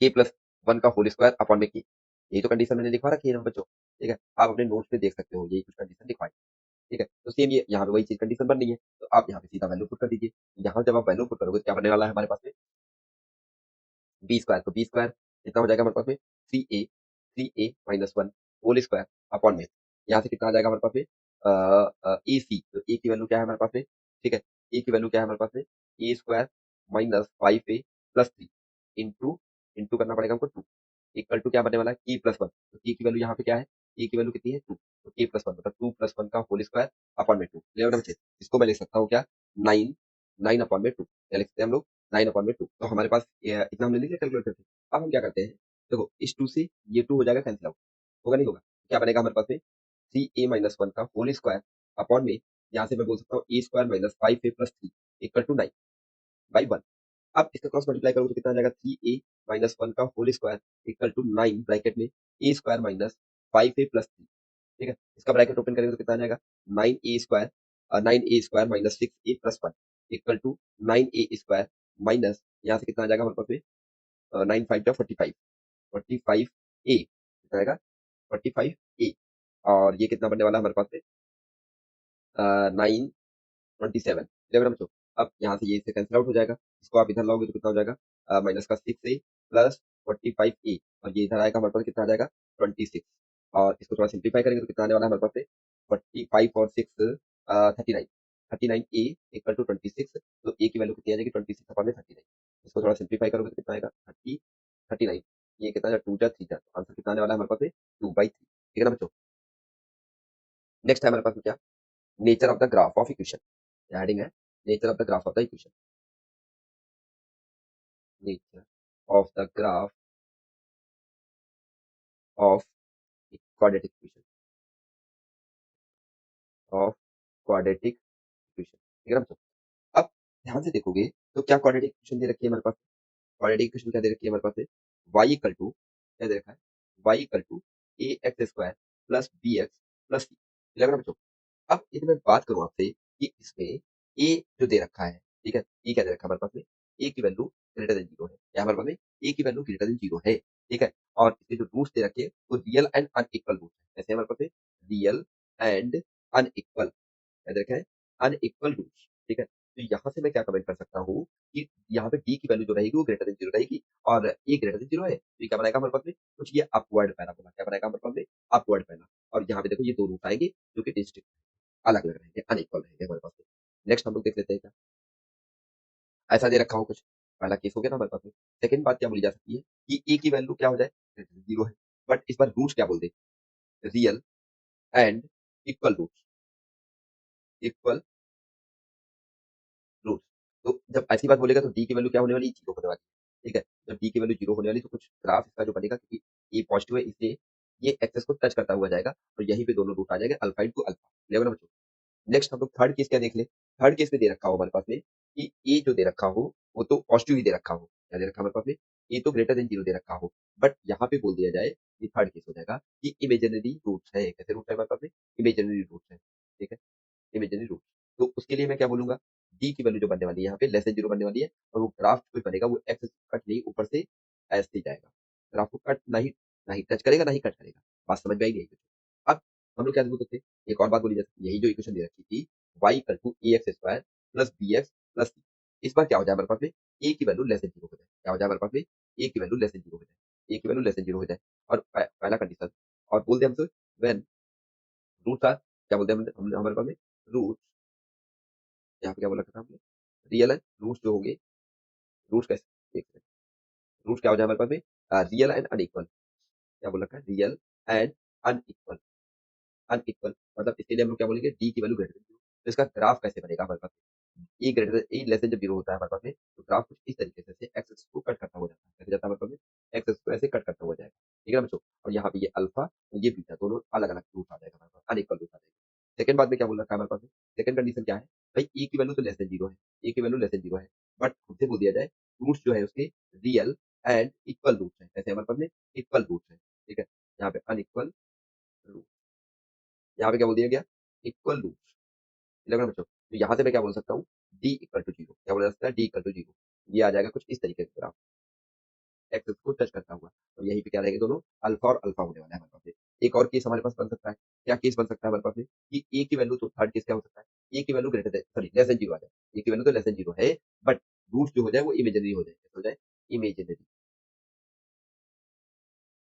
के प्लस वन का होल स्क्वायर अपॉन में के। यही तो कंडीशन मैंने लिखवा रखी है ना बच्चों, ठीक है? आप अपने नोट्स में देख सकते हो, यही कुछ कंडीशन लिखवाई, ठीक है? तो सेम ये यहाँ पे वही चीज कंडीशन बन रही है, तो आप यहाँ पे सीधा वैल्यू पुट कर दीजिए। यहाँ जब आप वैल्यू पुट करोगे तो क्या बनने वाला है हमारे पास में बी स्क्वायर, तो बी स्क्वायर कितना हो जाएगा हमारे पास में 3a minus one whole square upon में यहाँ से कितना आ जाएगा हमारे पास में ए सी, तो ए की वैल्यू क्या है हमारे पास में, ठीक है? ए की वैल्यू क्या है हमारे पास में a square minus 5a plus three into into करना पड़ेगा हमको 2 इक्वल टू क्या बनने वाला है के प्लस वन। तो के की वैल्यू यहाँ पे क्या है, ए की वैल्यू कितनी है 2, तो के प्लस वन मतलब 2 प्लस वन का होल स्क्वायर अपॉन में 2। क्लियर है बच्चे? इसको मैं लिख सकता हूँ क्या 9 9 अपॉन में 2, क्या लिखते हैं हम लोग 9 अपॉन में 2। तो हमारे पास इतना हमने लिख लिया कैलकुलेटर से। अब हम क्या करते हैं, देखो इस 2 से ये 2 हो जाएगा कैंसिल आउट, होगा नहीं होगा? क्या बनेगा हमारे पास में 3a-1 का होल स्क्वायर अपॉन में यहाँ से मैं बोल सकता हूँ a square minus 5a plus three equal to 9 by 1। अब इसका क्रॉस मल्टीप्लाई करोगे तो कितना आ जाएगा 3a-1 का whole square equal to 9 bracket में a square minus 5a plus three, ठीक है? इसका ब्रैकेट ओपन करेंगे तो कितना आ जाएगा 9a square minus 6a plus one equal to 9a square minus यहाँ से कितना आ जाएगा हमारे पास में 9 5 जा 45 45 ए कितना आएगा 45 ए, और ये कितना बनने वाला है हमारे पास में 927। क्लियर बच्चों? अब यहाँ से ये इससे कैंसिल आउट हो जाएगा, इसको आप इधर लाओगे तो कितना हो जाएगा माइनस का 6a प्लस 45a, और ये इधर आएगा हमारे पास कितना आ जाएगा 26, और इसको थोड़ा सिंप्लीफाई करेंगे तो कितना आने वाला है हमारे पास में 45 और 6 39 39a इक्वल टू 26, तो a की वैल्यू कितनी आ जाएगी 26 अपॉन में 39। इसको थोड़ा सिंप्लीफाई करोगे तो कितना आएगा 39, ये कितना टू जा थ्री जा, आंसर कितना आने वाला है हमारे पास में 2/3। ठीक है ना बच्चों? नेक्स्ट है हमारे पास में क्या, nature of the graph of equation. Heading है nature of the graph of the equation, nature of the graph of quadratic equation, of quadratic equation. ठीक है ना बच्चों? अब ध्यान से देखोगे तो क्या क्वाड्रेटिक इक्वेशन दे रखी है हमारे पास, क्वाड्रेटिक इक्वेशन क्या दे रखी है हमारे पास में y इक्वल टू क्या दे रखा है y equal to A x square plus B x plus c. लग रहा है बच्चों? अब यदि मैं बात करूं आपसे कि इसमें ए जो दे रखा है, ठीक है, ए क्या दे रखा है हमारे पास में ए की वैल्यू ग्रेटर देन जीरो है, क्या हमारे पास में ए की वैल्यू ग्रेटर देन जीरो है, ठीक है? और इसके जो रूट्स दे रखे हैं वो रियल एंड अनइक्वल रूट्स है। ऐसे हमारे पास में रियल एंड अनइक्वल याद रखा है अनइक्वल रूट्स, ठीक है? तो यहाँ से मैं क्या कमेंट कर सकता हूँ कि यहाँ पे डी की वैल्यू जो रहेगी वो ग्रेटर देन जीरो रहेगी, और ए ग्रेटर देन जीरो है, तो ये क्या बनाएगा हमारे पास में कुछ ये अपवर्ड पैराबोला, क्या बनाएगा हमारे पास में अपवर्ड पैरा। और यहाँ पे देखो ये दो रूट आएंगे जो कि डिस्टिंक्ट अलग अलग रहेंगे, अनइक्वल रहेंगे हमारे पास में। नेक्स्ट हम लोग देख लेते हैं क्या ऐसा दे रखा हो कुछ, पहला केस हो गया ना हमारे पास में। सेकंड बात क्या बोली जा सकती है कि ए की वैल्यू क्या हो जाए जीरो है, बट इस बार रूट्स क्या बोल दे real and equal roots, equal roots. तो जब ऐसी बात बोलेगा तो डी की वैल्यू क्या होने वाली जीरो होने वाली है, ठीक है? जब डी की वैल्यू जीरो होने वाली तो कुछ ग्राफ इसका जो बनेगा क्योंकि ये पॉजिटिव है इसलिए ये एक्सेस को टच करता हुआ जाएगा और यहीं पे दोनों रूट आ जाएंगे अल्फा इनटू अल्फा। क्लियर है ना बच्चों? नेक्स्ट हम लोग थर्ड केस क्या देख ले, थर्ड केस में दे रखा हो हमारे पास में कि ए जो दे रखा हो वो तो पॉजिटिव ही दे रखा हो, क्या दे रखा है हमारे पास में ए तो ग्रेटर देन जीरो दे रखा हो, बट यहाँ पे बोल दिया जाए ये थर्ड केस हो जाएगा कि इमेजिनरी रूट्स है। कैसे रूट है हमारे पास में इमेजिनरी रूट्स है, ठीक है? इमेजिनरी रूट, तो उसके लिए मैं क्या बोलूंगा डी की वैल्यू जो बनने वाली है यहाँ पे लेस देन जीरो बनने वाली है, और वो ग्राफ जो बनेगा वो एक्स कट नहीं ऊपर से ऐसे ही जाएगा। ग्राफ को कट नहीं नहीं टच करेगा, नहीं कट करेगा। बात समझ में आई नहीं? अब हम लोग क्या बोल सकते हैं, एक और बात बोली जा सकती है, यही जो इक्वेशन दे रखी थी y equal to A x square plus B x plus c. इस बार क्या हो जाए हमारे पास में, ए की वैल्यू लेस देन जीरो हो जाए। क्या हो जाए हमारे पास में, ए की वैल्यू लेस देन जीरो हो जाए, ए की वैल्यू लेस देन जीरो हो जाए। और पहला कंडीशन, और बोल दे हमसे व्हेन रूट्स आर, क्या बोलते हैं हमारे पास में रूट, यहाँ पे क्या बोला था हमने, रियल एंड रूट्स जो होंगे, रूट्स कैसे, रूट्स क्या हो जाए हमारे पास में, रियल एंड अनइक्वल। क्या बोल रखा है, रियल एंड अनइक्वल। अनइक्वल मतलब इसके लिए हम लोग क्या बोलेंगे, डी की वैल्यू ग्रेटर देन जीरो। तो इसका ग्राफ कैसे बनेगा हमारे पास, ए ग्रेटर ए लेस देन जब जीरो होता है हमारे पास में, तो ग्राफ कुछ इस तरीके से एक्स को कट करता हो जाता है, कैसे जाता है हमारे पास में, एक्स को ऐसे कट करता हो जाएगा। ठीक है ना बच्चों, और यहाँ पे ये अल्फा और ये बीटा दोनों अलग अलग रूट आ जाएगा हमारे पास, अनइक्वल रूट आ जाएगा। सेकंड बात में क्या बोल रखा है हमारे पास में, सेकंड कंडीशन क्या है, भाई ए की वैल्यू तो लेस देन जीरो है, ए की वैल्यू लेस देन जीरो है, बट हमसे बोल दिया जाए रूट्स जो है उसके रियल एंड इक्वल रूट्स है, कैसे हमारे पास में इक्वल रूट्स है। ठीक है, यहाँ पे अनइक्वल रूट, यहाँ पे क्या बोल दिया गया, इक्वल रूट्स। लग रहा है बच्चों, तो यहाँ से मैं क्या बोल सकता हूँ, डी इक्वल टू जीरो, क्या बोला सकता है, डी इक्वल टू जीरो। ये आ जाएगा कुछ इस तरीके से ग्राफ, एक्सेस को टच करता हुआ, और यहीं पे क्या रहेंगे दोनों, अल्फा और अल्फा होने वाला है हमारे पास में। एक और केस हमारे पास बन सकता है, क्या केस बन सकता है हमारे पास में, कि ए की वैल्यू, तो थर्ड केस क्या हो सकता है, ए की value greater than sorry less than zero आ जाए, ए की वैल्यू तो लेस देन जीरो है, बट रूट जो हो जाए वो इमेजिनरी हो जाए, कैसे हो जाए, इमेजिनरी,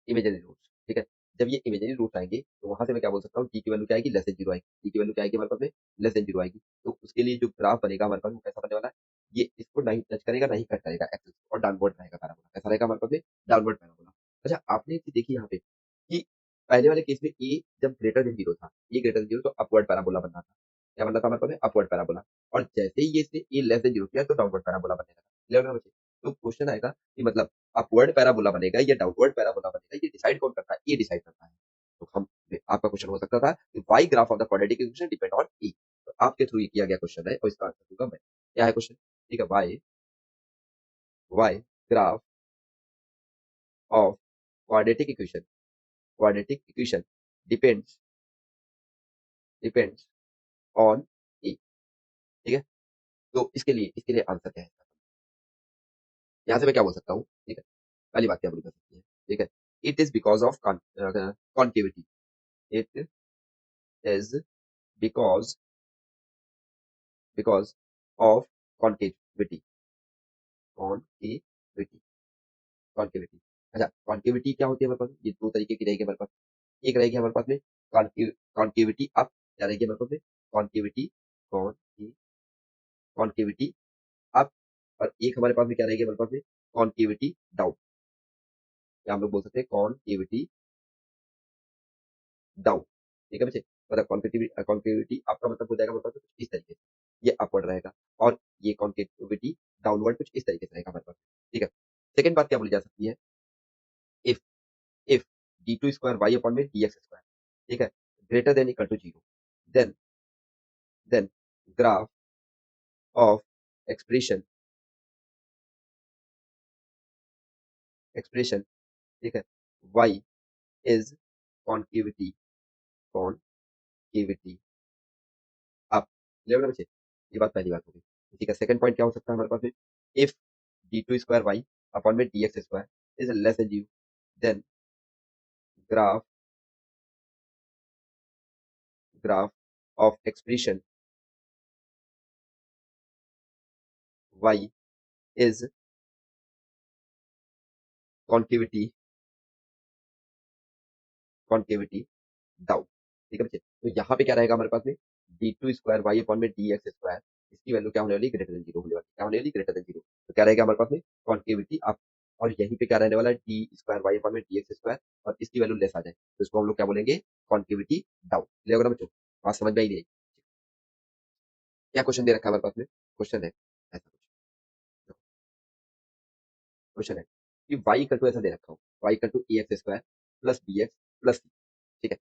इमेजिनरी रूट्स। ठीक है, जब ये इमेजिनरी रूट्स आएंगे तो वहां से मैं क्या बोल सकता हूँ, टी की वैल्यू क्या आएगी, लेस देन जीरो आएगी, टी की वैल्यू क्या आएगी हमारे पास में, लेस देन जीरो आएगी। तो उसके लिए जो ग्राफ बनेगा हमारे पास वो कैसा बनने वाला है, ये इसको नहीं टच करेगा, नहीं कट करेगा एक्सिस, और डाउनवर्ड रहेगा पैराबोला, कैसा रहेगा हमारे पास में, डाउनवर्ड पैराबोला। अच्छा, आपने एक चीज देखी यहाँ पे कि पहले वाले केस में ए जब ग्रेटर देन जीरो था, ए ग्रेटर देन जीरो, तो अपवर्ड पैराबोला बनना था, क्या बनना था हमारे पास में, अपवर्ड पैराबोला। और जैसे ही ये से ए लेस देन जीरो किया तो डाउनवर्ड पैराबोला बनेगा। क्लियर है बच्चे? तो क्वेश्चन आएगा कि मतलब अपवर्ड पैराबोला बनेगा या डाउनवर्ड पैराबोला बनेगा, ये डिसाइड कौन करता है, ये डिसाइड करता है। तो हम, आपका क्वेश्चन हो सकता था कि y graph of the quadratic equation depend on e, तो आपके थ्रू ये किया गया क्वेश्चन है, और इसका आंसर दूंगा मैं। क्या है क्वेश्चन, ठीक है, y, y graph of quadratic equation, quadratic equation depends, depends on e. ठीक है, तो इसके लिए आंसर क्या है, यहाँ से मैं क्या बोल सकता हूँ, ठीक है, पहली बात क्या बोल सकती है, ठीक है, it is because of concavity, it is because, because of concavity, concavity, concavity. अच्छा, कॉन्केविटी क्या होती है हमारे पास, ये दो तरीके की रहेगी हमारे पास। एक रहेगी हमारे पास में कॉन्केविटी अप, क्या रहेगी हमारे पास में, कॉन्केविटी, कॉन्केविटी अप, और एक हमारे पास में क्या रहेगी हमारे पास में, कॉन्केविटी डाउन, या हम लोग बोल सकते हैं कॉन्केविटी डाउन। ठीक है बच्चे, मतलब कॉन्केविटी आपका मतलब हो जाएगा हमारे पास में कुछ इस तरीके से, ये अपवर्ड रहेगा, और ये कॉन्केविटी डाउनवर्ड कुछ इस तरीके से रहेगा हमारे पास। ठीक है, सेकंड बात क्या बोली जा सकती है, if, if d2 square y upon में dx स्क्वायर, ठीक है, greater than equal to zero, then, then graph of expression, expression, ठीक है, y is concavity, concavity up. Clear है बच्चे, ये बात पहली बात होगी। ठीक है, सेकंड पॉइंट क्या हो सकता है हमारे पास में, if d2 square y upon में dx square is less than zero, then graph, graph of expression y is concavity, concavity down. ठीक है बच्चे, तो यहाँ पे क्या रहेगा हमारे पास में, d2 स्क्वायर y अपॉन में dx स्क्वायर, इसकी वैल्यू क्या होने वाली, ग्रेटर देन जीरो होने वाली, क्या होने वाली, ग्रेटर देन जीरो। तो क्या रहेगा हमारे पास में, कॉन्केविटी अप, और यहीं पे क्या रहने वाला है, डी स्क्वायर वाई अपॉन में dx स्क्वायर, और इसकी वैल्यू लेस आ जाए तो इसको हम लोग क्या बोलेंगे, कॉन्केविटी डाउन। क्लियर होगा बच्चों, बात समझ में आई नहीं आई? क्या क्वेश्चन दे रखा है हमारे पास में, क्वेश्चन है ऐसा कुछ, क्वेश्चन है कि y इक्वल टू ऐसा दे रखा हो, y equal to A x square plus B x plus c. ठीक है,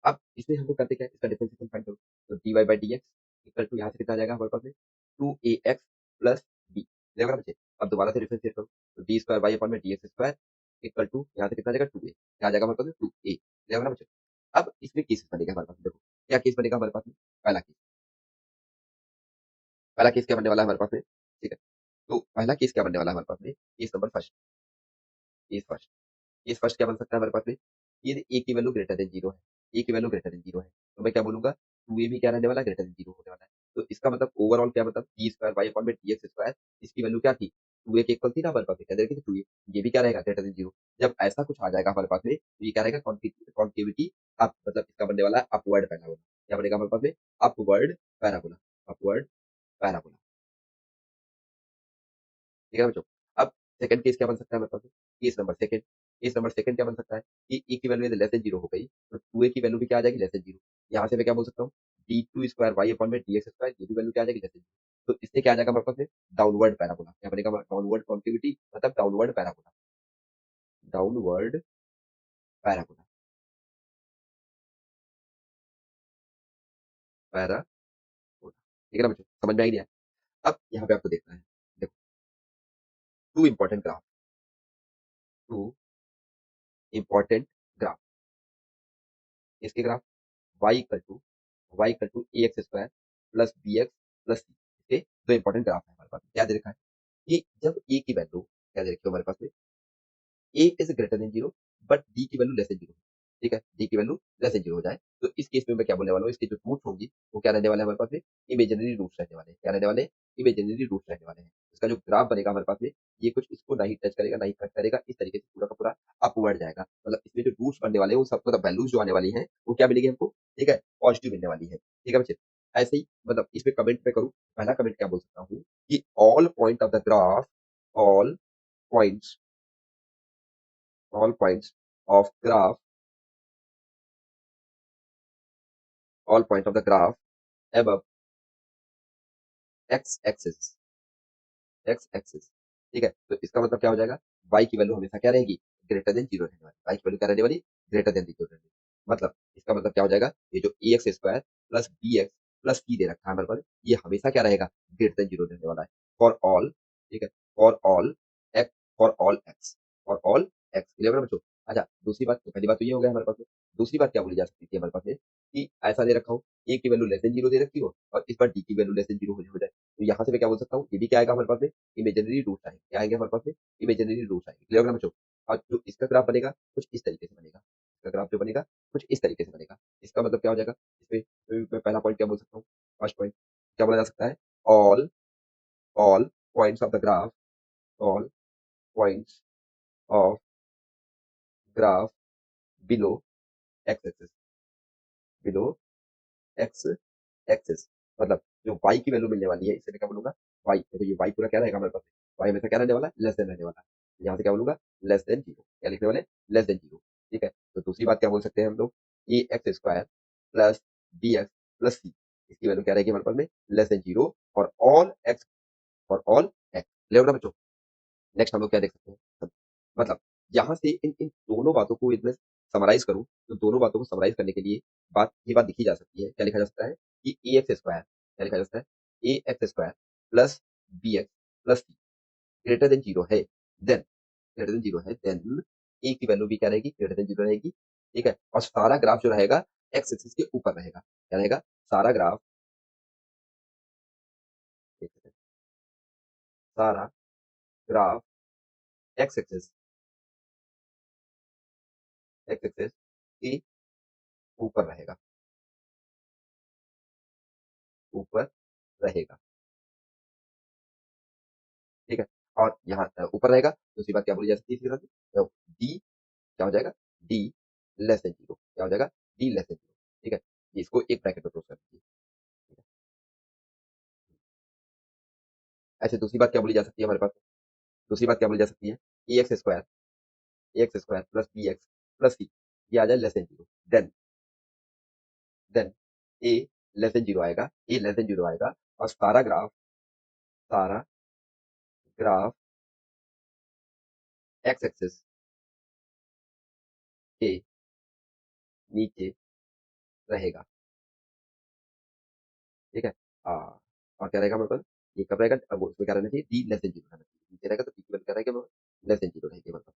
अब इसमें हम लोग करते क्या है, इसका डिफरेंशिएशन फाइंड करो, तो dy by D x equal to यहाँ से कितना आ जाएगा हमारे पास में, टू ए एक्स प्लस बी। देखा बच्चे, अब दोबारा से डिफरेंशिएट करो, तो डी स्क्वायर वाई अपॉन में D x square equal to यहाँ से कितना आ जाएगा, टू ए, क्या आ जाएगा हमारे पास में, टू ए। देखा बच्चे, अब इसमें केस बनेगा हमारे पास, देखो क्या केस बनेगा हमारे पास में, पहला केस, पहला केस क्या बनने वाला है हमारे पास में, ठीक है। तो पहला केस क्या बनने वाला है हमारे पास में, case number first, case first, case first क्या बन सकता है हमारे पास में, ये ए की वैल्यू ग्रेटर देन जीरो है, ए की वैल्यू ग्रेटर देन जीरो है, तो मैं क्या बोलूंगा, टू ए भी क्या रहने वाला है, ग्रेटर देन जीरो होने वाला है। तो इसका मतलब ओवरऑल क्या, मतलब टी स्क्वायर वाई अपॉन में टी एक्स स्क्वायर, इसकी वैल्यू क्या थी, टू ए के इक्वल थी ना हमारे पास में, क्या देखिए टू ए, ये भी क्या रहेगा, ग्रेटर देन जीरो। जब ऐसा कुछ आ जाएगा हमारे पास में, तो ये क्या रहेगा, कॉन्केविटी अप, मतलब इसका बनने वाला है अपवर्ड पैराबोला, क्या बनेगा हमारे पास में, अपवर्ड पैराबोला, अपवर्ड पैराबोला, ठीक है बच्चों। अब सेकंड केस क्या बन सकता है हमारे पास में? Case number second, case number second क्या बन सकता है कि ए की वैल्यू लेस देन जीरो हो गई, तो टू ए की वैल्यू भी क्या आ जाएगी, लेस देन जीरो। यहाँ से मैं क्या बोल सकता हूँ, D two square Y upon में डी एक्स स्क्वायर, ये भी वैल्यू क्या आ जाएगी, लेस देन जीरो। तो इससे क्या आ जाएगा हमारे पास में, डाउनवर्ड पैराबोला, क्या बनेगा, डाउनवर्ड कॉन्टिन्यूटी, मतलब downward parabola, downward parabola, parabola, ठीक है ना बच्चों, समझ में आई नहीं आया? अब यहाँ पे आपको देखना है, देखो two important graph, two important graph, इसके graph y equal to A x square plus B x plus c, इसके दो इंपॉर्टेंट ग्राफ है हमारे पास, क्या दे रखा है कि जब ए की वैल्यू क्या दे रखी है हमारे पास में, a is greater than zero but d की वैल्यू लेस देन जीरो, ठीक है, डी की वैल्यू लेस देन जीरो हो जाए, तो इस केस में मैं क्या बोलने वाला हूँ, इसके जो रूट होंगी वो क्या रहने वाले हैं हमारे पास में, इमेजिनरी रूट्स रहने वाले हैं, क्या रहने वाले, इमेजिनरी रूट्स रहने वाले हैं। इसका जो ग्राफ बनेगा हमारे पास में, ये कुछ इसको नहीं टच करेगा, नहीं कट करेगा, इस तरीके से पूरा का पूरा अपवर्ड जाएगा, मतलब इसमें जो रूट्स बनने वाले हैं वो सब, मतलब वैल्यूज जो आने वाली है वो क्या मिलेगी हमको, ठीक है, पॉजिटिव मिलने वाली है, ठीक है बच्चे। ऐसे ही मतलब इसमें कमेंट में करूँ, पहला कमेंट क्या बोल सकता हूँ कि all point of the graph, all points, all points of graph, all point of the graph above x axis, x axis, ठीक है। तो इसका मतलब क्या हो जाएगा, y की वैल्यू हमेशा क्या रहेगी, ग्रेटर देन जीरो रहने वाली, y की वैल्यू क्या रहने वाली, ग्रेटर देन जीरो रहने वाली, मतलब इसका मतलब क्या हो जाएगा, ये जो a x square plus B x plus c दे रखा है हमारे पास, ये हमेशा क्या रहेगा, ग्रेटर देन जीरो रहने वाला है, फॉर ऑल, ठीक है, for all x, for all x, for all x, clear है बच्चों। अच्छा दूसरी बात, तो पहली बात तो ये हो गया हमारे पास में, दूसरी बात क्या बोली जा सकती है हमारे पास में, कि ऐसा दे रखा हो, ए की वैल्यू लेस देन जीरो दे रखी हो और इस पर डी की वैल्यू लेस देन जीरो हो जाए, तो यहाँ से मैं क्या बोल सकता हूँ, ये भी क्या आएगा हमारे पास में, इमेजिनरी रूट आएंगे, क्या आएंगे हमारे पास में, इमेजिनरी रूट आएंगे, क्लियर होगा बच्चों। और जो इसका ग्राफ बनेगा कुछ इस तरीके से बनेगा, इसका ग्राफ जो बनेगा कुछ इस तरीके से बनेगा, इसका मतलब क्या हो जाएगा, इसमें मैं पहला पॉइंट क्या बोल सकता हूँ, फर्स्ट पॉइंट क्या बोला जा सकता है, all, all points of the graph, all points of graph below x axis, below x axis, मतलब जो y की वैल्यू मिलने वाली है, इससे मैं क्या बोलूंगा, y, तो ये y पूरा क्या रहेगा हमारे पास, y हमेशा क्या रहने वाला है, लेस देन रहने वाला है, यहाँ से क्या बोलूंगा, लेस देन जीरो, क्या लिखने वाले, लेस देन जीरो, ठीक है। तो दूसरी बात क्या बोल सकते हैं हम लोग, a x square plus B x plus c, इसकी वैल्यू क्या रहेगी हमारे पास में, less than zero for all x, for all x, ले ना बच्चों। नेक्स्ट हम लोग क्या देख सकते हैं, मतलब यहाँ से इन इन दोनों बातों को इसमें समराइज करूँ, तो दोनों बातों को समराइज करने के लिए बात लिखी जा सकती है, क्या लिखा जा सकता है कि ए एक्स स्क्वायर, क्या लिखा जा सकता है, a x square plus B x plus c greater than zero है, देन, ग्रेटर देन जीरो है देन ए की वैल्यू भी क्या रहेगी, ग्रेटर देन जीरो रहेगी, ठीक है। और सारा ग्राफ जो रहेगा एक्स एक्सिस के ऊपर रहेगा, क्या रहेगा, सारा ग्राफ, एक सेकंड, सारा graph x axis, x axis के ऊपर रहेगा, ऊपर रहेगा, ठीक है। और यहाँ ऊपर रहेगा, दूसरी बात क्या बोली जा सकती है इसके साथ, तो डी क्या हो जाएगा, डी लेस देन जीरो, क्या हो जाएगा, डी लेस देन जीरो, ठीक है। इसको एक ब्रैकेट में क्लोज कर दीजिए, ठीक है। ऐसे दूसरी बात क्या बोली जा सकती है हमारे पास, दूसरी बात क्या बोली जा सकती है, a x square plus B x plus c, ये आ जाए less than zero, then a less than zero आएगा, ए लेस देन जीरो आएगा, और सारा ग्राफ एक्स एक्सिस के नीचे रहेगा, ठीक है। और क्या रहेगा हमारे पास, ये कब रहेगा, अब उसमें क्या रहना चाहिए, डी लेस देन जीरो रहना चाहिए, नीचे रहेगा तो डी की वैल्यू क्या रहेगा, लेस देन जीरो रहेगी हमारे पास।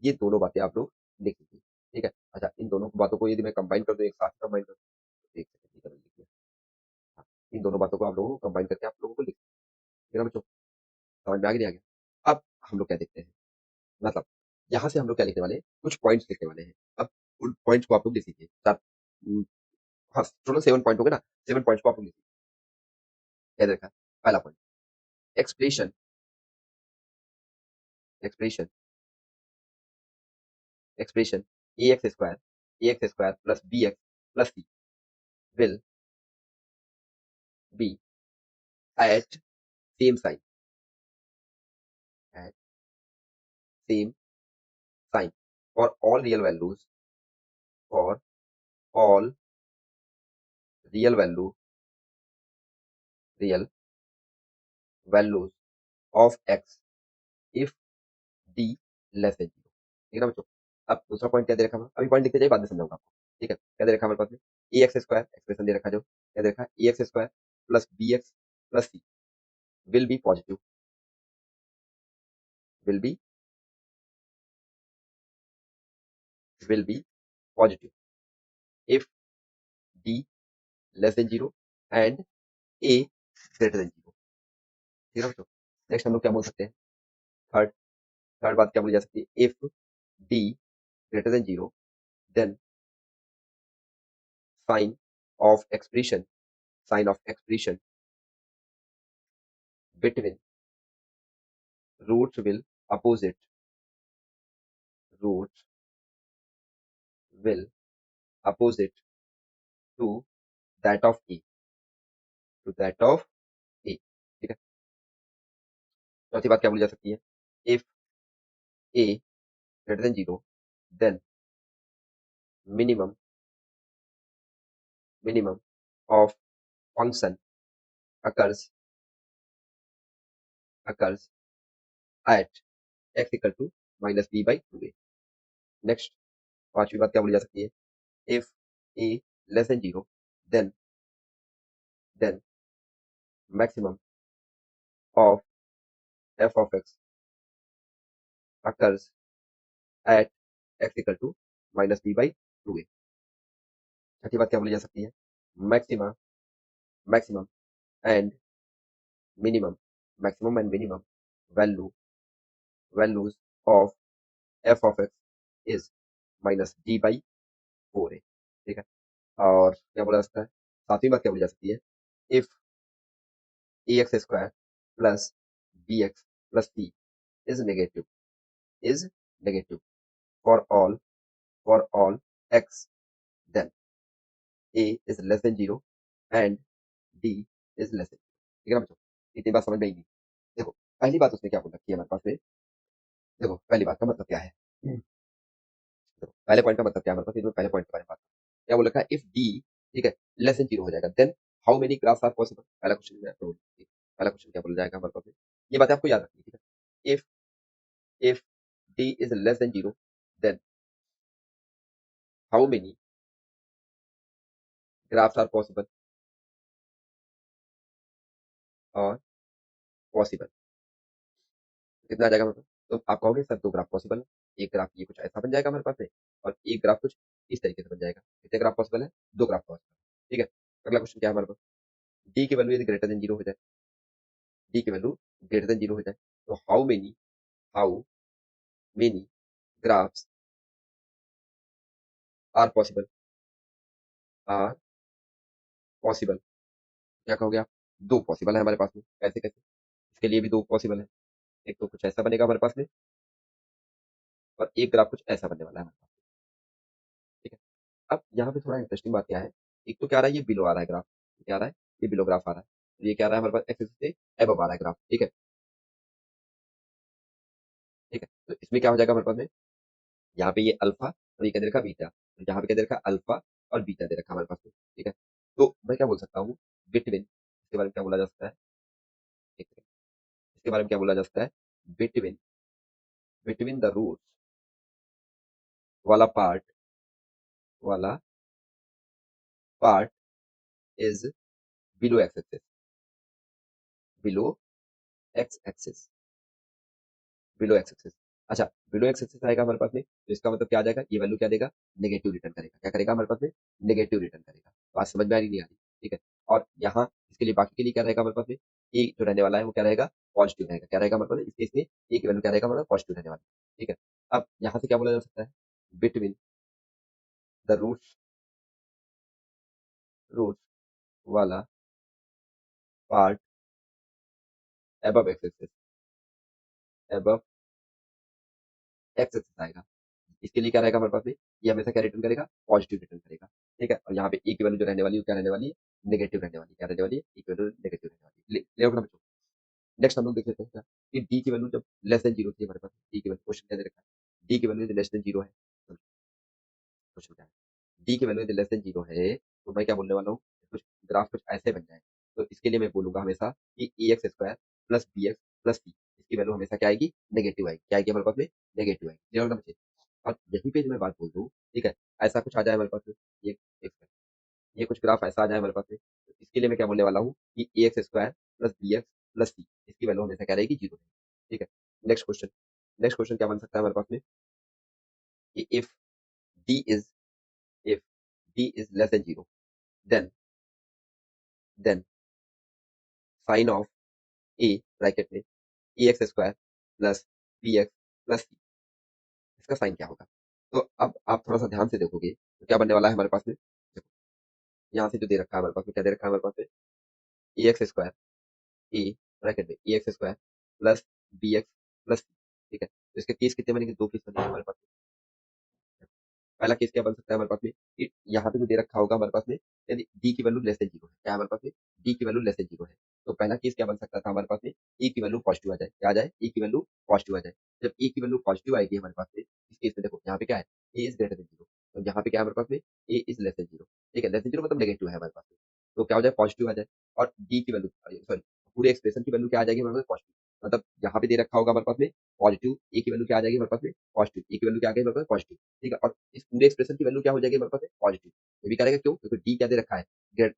ये दोनों बातें आप लोग लिख लीजिए, ठीक है। अच्छा इन दोनों बातों को यदि मैं कंबाइन कर दूं, एक साथ कंबाइन कर दूं, एक सेकंड लिख लिया, हाँ, इन दोनों बातों को आप लोगों को कंबाइन करके आप लोगों को लिख ठीक है ना बच्चों? समझ में आ गया नहीं आ गया? अब हम लोग क्या देखते हैं, मतलब यहाँ से हम लोग क्या लिखने वाले हैं, कुछ पॉइंट्स लिखने वाले हैं। अब उन पॉइंट्स को आप लोग लिख लीजिए। हाँ, टोटल 7 पॉइंट हो गए ना, 7 पॉइंट्स को आप लोग लिख लीजिए। क्या दे रखा है? पहला point, expression expression expression A x square plus B x plus C will be at same sign at same sign for all real values for all real values of X if D less than zero. ठीक है ना बच्चों? अब दूसरा point क्या दे रखा है? अभी पॉइंट लिखते जाइए, बाद में समझाऊंगा आपको। ठीक है, क्या दे रखा है हमारे पास में? ए एक्स स्क्वायर एक्सप्रेशन दे रखा है, जो क्या दे रखा है, a x square plus B x plus C will be positive will be will be positive if D less than zero and a greater than zero. ठीक है बच्चों? नेक्स्ट हम लोग क्या बोल सकते हैं? थर्ड थर्ड बात क्या बोली जा सकती है? If d greater than zero then sign of expression sign of expression between roots will opposite roots will opposite to that of a to that of a. ठीक है? चौथी बात क्या बोली जा सकती है? If a greater than zero then minimum minimum of function occurs occurs at x equal to minus b by 2a। Next पांचवी बात क्या बोली जा सकती है? If a less than zero then maximum of f of x occurs at x equal to minus b by 2a। छठी बात क्या बोली जा सकती है? Maxima maximum and minimum maximum and minimum values of f of x is minus d by 4a। ठीक है? और क्या बोला जा सकता है? सातवीं बात क्या बोली जा सकती है? If A x square plus B x plus C is negative is negative for all X then A is less than zero and D is less than. ठीक है ना बच्चों? इतनी बात समझ में आई नहीं? देखो, पहली बात उसने क्या बोल रखी है हमारे पास में। देखो, पहली बात का मतलब क्या है? देखो, पहले पॉइंट का मतलब क्या है हमारे पास? ये जो पहले पॉइंट के बारे में बात क्या बोल रखा है? इफ डी, ठीक है, लेस देन जीरो हो जाएगा then how many graphs are possible. पहला क्वेश्चन में आपको पहला क्वेश्चन क्या बोला जाएगा हमारे पास में? ये बात आपको याद रखनी है। ठीक है? if d is less than 0, then how many graphs are possible or possible? कितना आ जाएगा हमारे पास? तो आप कहोगे सर दो ग्राफ पॉसिबल है, एक ग्राफ ये कुछ ऐसा बन जाएगा हमारे पास में, और एक ग्राफ कुछ इस तरीके से बन जाएगा। कितने ग्राफ पॉसिबल है? दो ग्राफ पॉसिबल। ठीक है? अगला क्वेश्चन क्या है हमारे पास? डी की वैल्यू यदि ग्रेटर देन जीरो हो जाए, डी की वैल्यू ग्रेटर देन जीरो हो जाए, तो how many graphs are possible are possible. क्या कहोगे आप? दो पॉसिबल है हमारे पास में। कैसे कैसे? इसके लिए भी दो पॉसिबल है। एक तो कुछ ऐसा बनेगा हमारे पास में, और एक ग्राफ कुछ ऐसा बनने वाला है हमारे पास। ठीक है? अब यहाँ पे थोड़ा इंटरेस्टिंग बात क्या है? एक तो क्या आ रहा है, ये बिलो आ रहा है ग्राफ, क्या आ रहा है, ये बिलो ग्राफ आ रहा है, और ये क्या आ रहा है हमारे पास, एक्सिस से एबव आ रहा है ग्राफ। ठीक है? ठीक है, तो इसमें क्या हो जाएगा हमारे पास में? यहाँ पे ये अल्फा और ये क्या दे रखा, बीटा, तो यहाँ पे क्या दे रखा, अल्फा और बीटा दे रखा हमारे पास में। ठीक है? तो मैं क्या बोल सकता हूँ, बिटवीन, इसके बारे में क्या बोला जा सकता है? एक सेकंड, इसके बारे में क्या बोला जा सकता है? बिटवीन बिटवीन द रूट्स वाला वाला part is below x axis below x axis below x axis. अच्छा, बिलो एक्स एक्सिस आएगा हमारे पास में, तो इसका मतलब क्या आ जाएगा? ये वैल्यू क्या देगा? नेगेटिव रिटर्न करेगा। क्या करेगा हमारे पास में? नेगेटिव रिटर्न करेगा। बात समझ में आ रही नहीं आ रही? ठीक है? और यहाँ इसके लिए बाकी के लिए क्या रहेगा हमारे पास में? ए जो रहने वाला है वो क्या रहेगा, पॉजिटिव रहेगा। क्या रहेगा हमारे पास इस केस में, ए की वैल्यू क्या रहेगा हमारा पॉजिटिव रहने वाला है। ठीक है, अब यहाँ से क्या बोला जा सकता है, बिटवीन द रूट्स वाला part above x axis, above x axis आएगा। इसके लिए क्या रहेगा हमारे पास में, ये हमेशा क्या रिटर्न करेगा, पॉजिटिव रिटर्न करेगा। ठीक है, और यहाँ पे ए की वैल्यू जो रहने वाली है वो क्या रहने वाली है, नेगेटिव रहने वाली है। क्या रहने वाली है, ए की वैल्यू नेगेटिव रहने वाली है। ले ना बच्चों। नेक्स्ट हम लोग देख लेते हैं क्या, कि डी की वैल्यू जब लेस देन जीरो थी हमारे पास, डी की वैल्यू क्वेश्चन क्या दे रखा है, डी की वैल्यू लेस देन जीरो है। क्वेश्चन क्या है, डी की वैल्यू लेस देन जीरो है, तो मैं क्या बोलने वाला हूँ, कुछ ग्राफ कुछ ऐसे बन जाए। तो इसके लिए मैं बोलूंगा हमेशा कि a x square plus B x plus c, इसकी वैल्यू हमेशा क्या आएगी, नेगेटिव आएगी। क्या आएगी हमारे पास में, नेगेटिव आएगी। क्लियर होगा बच्चे। और यहीं पे जो मैं बात बोल दूँ, ठीक है, ऐसा कुछ आ जाए हमारे पास में, ये ये कुछ ग्राफ ऐसा आ जाए हमारे पास में, तो इसके लिए मैं क्या बोलने वाला हूँ कि a x square plus B x plus c, इसकी वैल्यू हमेशा क्या रहेगी, जीरो। ठीक है, नेक्स्ट क्वेश्चन। नेक्स्ट क्वेश्चन क्या बन सकता है हमारे पास में, कि d is if d is less than zero, then then sign of a bracket में a x square plus B x plus c, इसका साइन क्या होगा। तो अब आप थोड़ा सा ध्यान से देखोगे तो क्या बनने वाला है हमारे पास में, देखो यहाँ से जो दे रखा है हमारे पास में, क्या दे रखा है हमारे पास में, a x square, a bracket में a x square plus B x plus c. ठीक है, तो इसके केस कितने बनेंगे, दो केस बनेंगे हमारे पास में। पहला केस क्या बन सकता है हमारे पास में, कि यहाँ पे जो दे रखा होगा हमारे पास में, यदि डी की वैल्यू लेस देन जीरो है, क्या है हमारे पास में, डी की वैल्यू लेस देन जीरो है, तो पहला केस क्या बन सकता था हमारे पास में, ए की वैल्यू पॉजिटिव आ जाए। क्या आ जाए, ए की वैल्यू पॉजिटिव आ जाए। जब ए की वैल्यू पॉजिटिव आएगी हमारे पास में, इस केस में देखो यहाँ पे क्या है, ए इज ग्रेटर देन जीरो, तो यहाँ पे क्या है हमारे पास में, a is less than zero. ठीक है, लेस देन जीरो मतलब नेगेटिव है हमारे पास में, तो क्या हो जाए, पॉजिटिव आ जाए। और डी की वैल्यू, सॉरी, पूरे एक्सप्रेशन की वैल्यू क्या आ जाएगी हमारे पास, पॉजिटिव। मतलब यहाँ पे दे रखा होगा हमारे पास में पॉजिटिव, ए की वैल्यू क्या आ जाएगी हमारे पास में, पॉजिटिव, ए की वैल्यू क्या आ गई हमारे पास, पॉजिटिव। ठीक है, और इस पूरे एक्सप्रेशन की वैल्यू क्या हो जाएगी हमारे पास में, पॉजिटिव। ये भी क्या रहेगा, क्यों, क्योंकि डी क्या दे रखा है,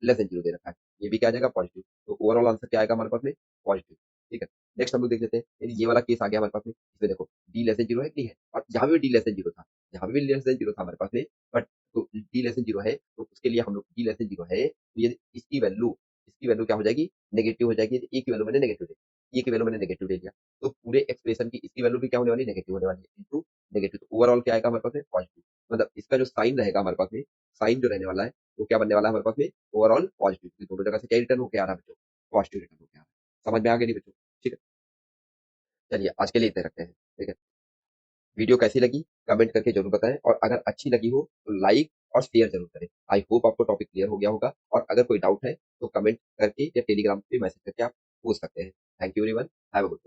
लेस देन जीरो दे रखा है, ये भी क्या आ जाएगा, पॉजिटिव। तो ओवरऑल आंसर क्या आएगा हमारे पास में, पॉजिटिव। ठीक है, नेक्स्ट हम लोग देख लेते हैं, यदि ये वाला केस आ गया हमारे पास में, इसमें देखो डी लेस देन जीरो है कि नहीं है, और यहाँ पे भी डी लेस देन जीरो था, यहाँ पे भी लेस देन जीरो था हमारे पास में, बट तो डी लेस देन जीरो है, तो उसके लिए हम लोग डी लेस देन जीरो है, तो ये इसकी वैल्यू क्या हो जाएगी, नेगेटिव हो जाएगी। ए की वैल्यू मैंने नेगेटिव ले ली, ए की वैल्यू मैंने नेगेटिव ले लिया, तो पूरे एक्सप्रेशन की इसकी वैल्यू भी क्या होने वाली है, नेगेटिव होने वाली है, इंटू नेगेटिव। तो ओवरऑल क्या आएगा हमारे पास में, पॉजिटिव। मतलब इसका जो साइन रहेगा हमारे पास में, साइन जो रहने वाला है वो क्या बनने वाला है हमारे पास में, ओवरऑल पॉजिटिव। दोनों जगह से क्या रिटर्न होकर आ रहा है बच्चों, पॉजिटिव रिटर्न होकर आ रहा है। समझ में आ गया नहीं बच्चों। ठीक है, चलिए आज के लिए इतने रखते हैं। ठीक है, वीडियो कैसी लगी कमेंट करके जरूर बताएं, और अगर अच्छी लगी हो तो लाइक और शेयर जरूर करें। आई होप आपको टॉपिक क्लियर हो गया होगा, और अगर कोई डाउट है तो कमेंट करके या टेलीग्राम पे मैसेज करके आप पूछ सकते हैं। Thank you everyone, have a good day.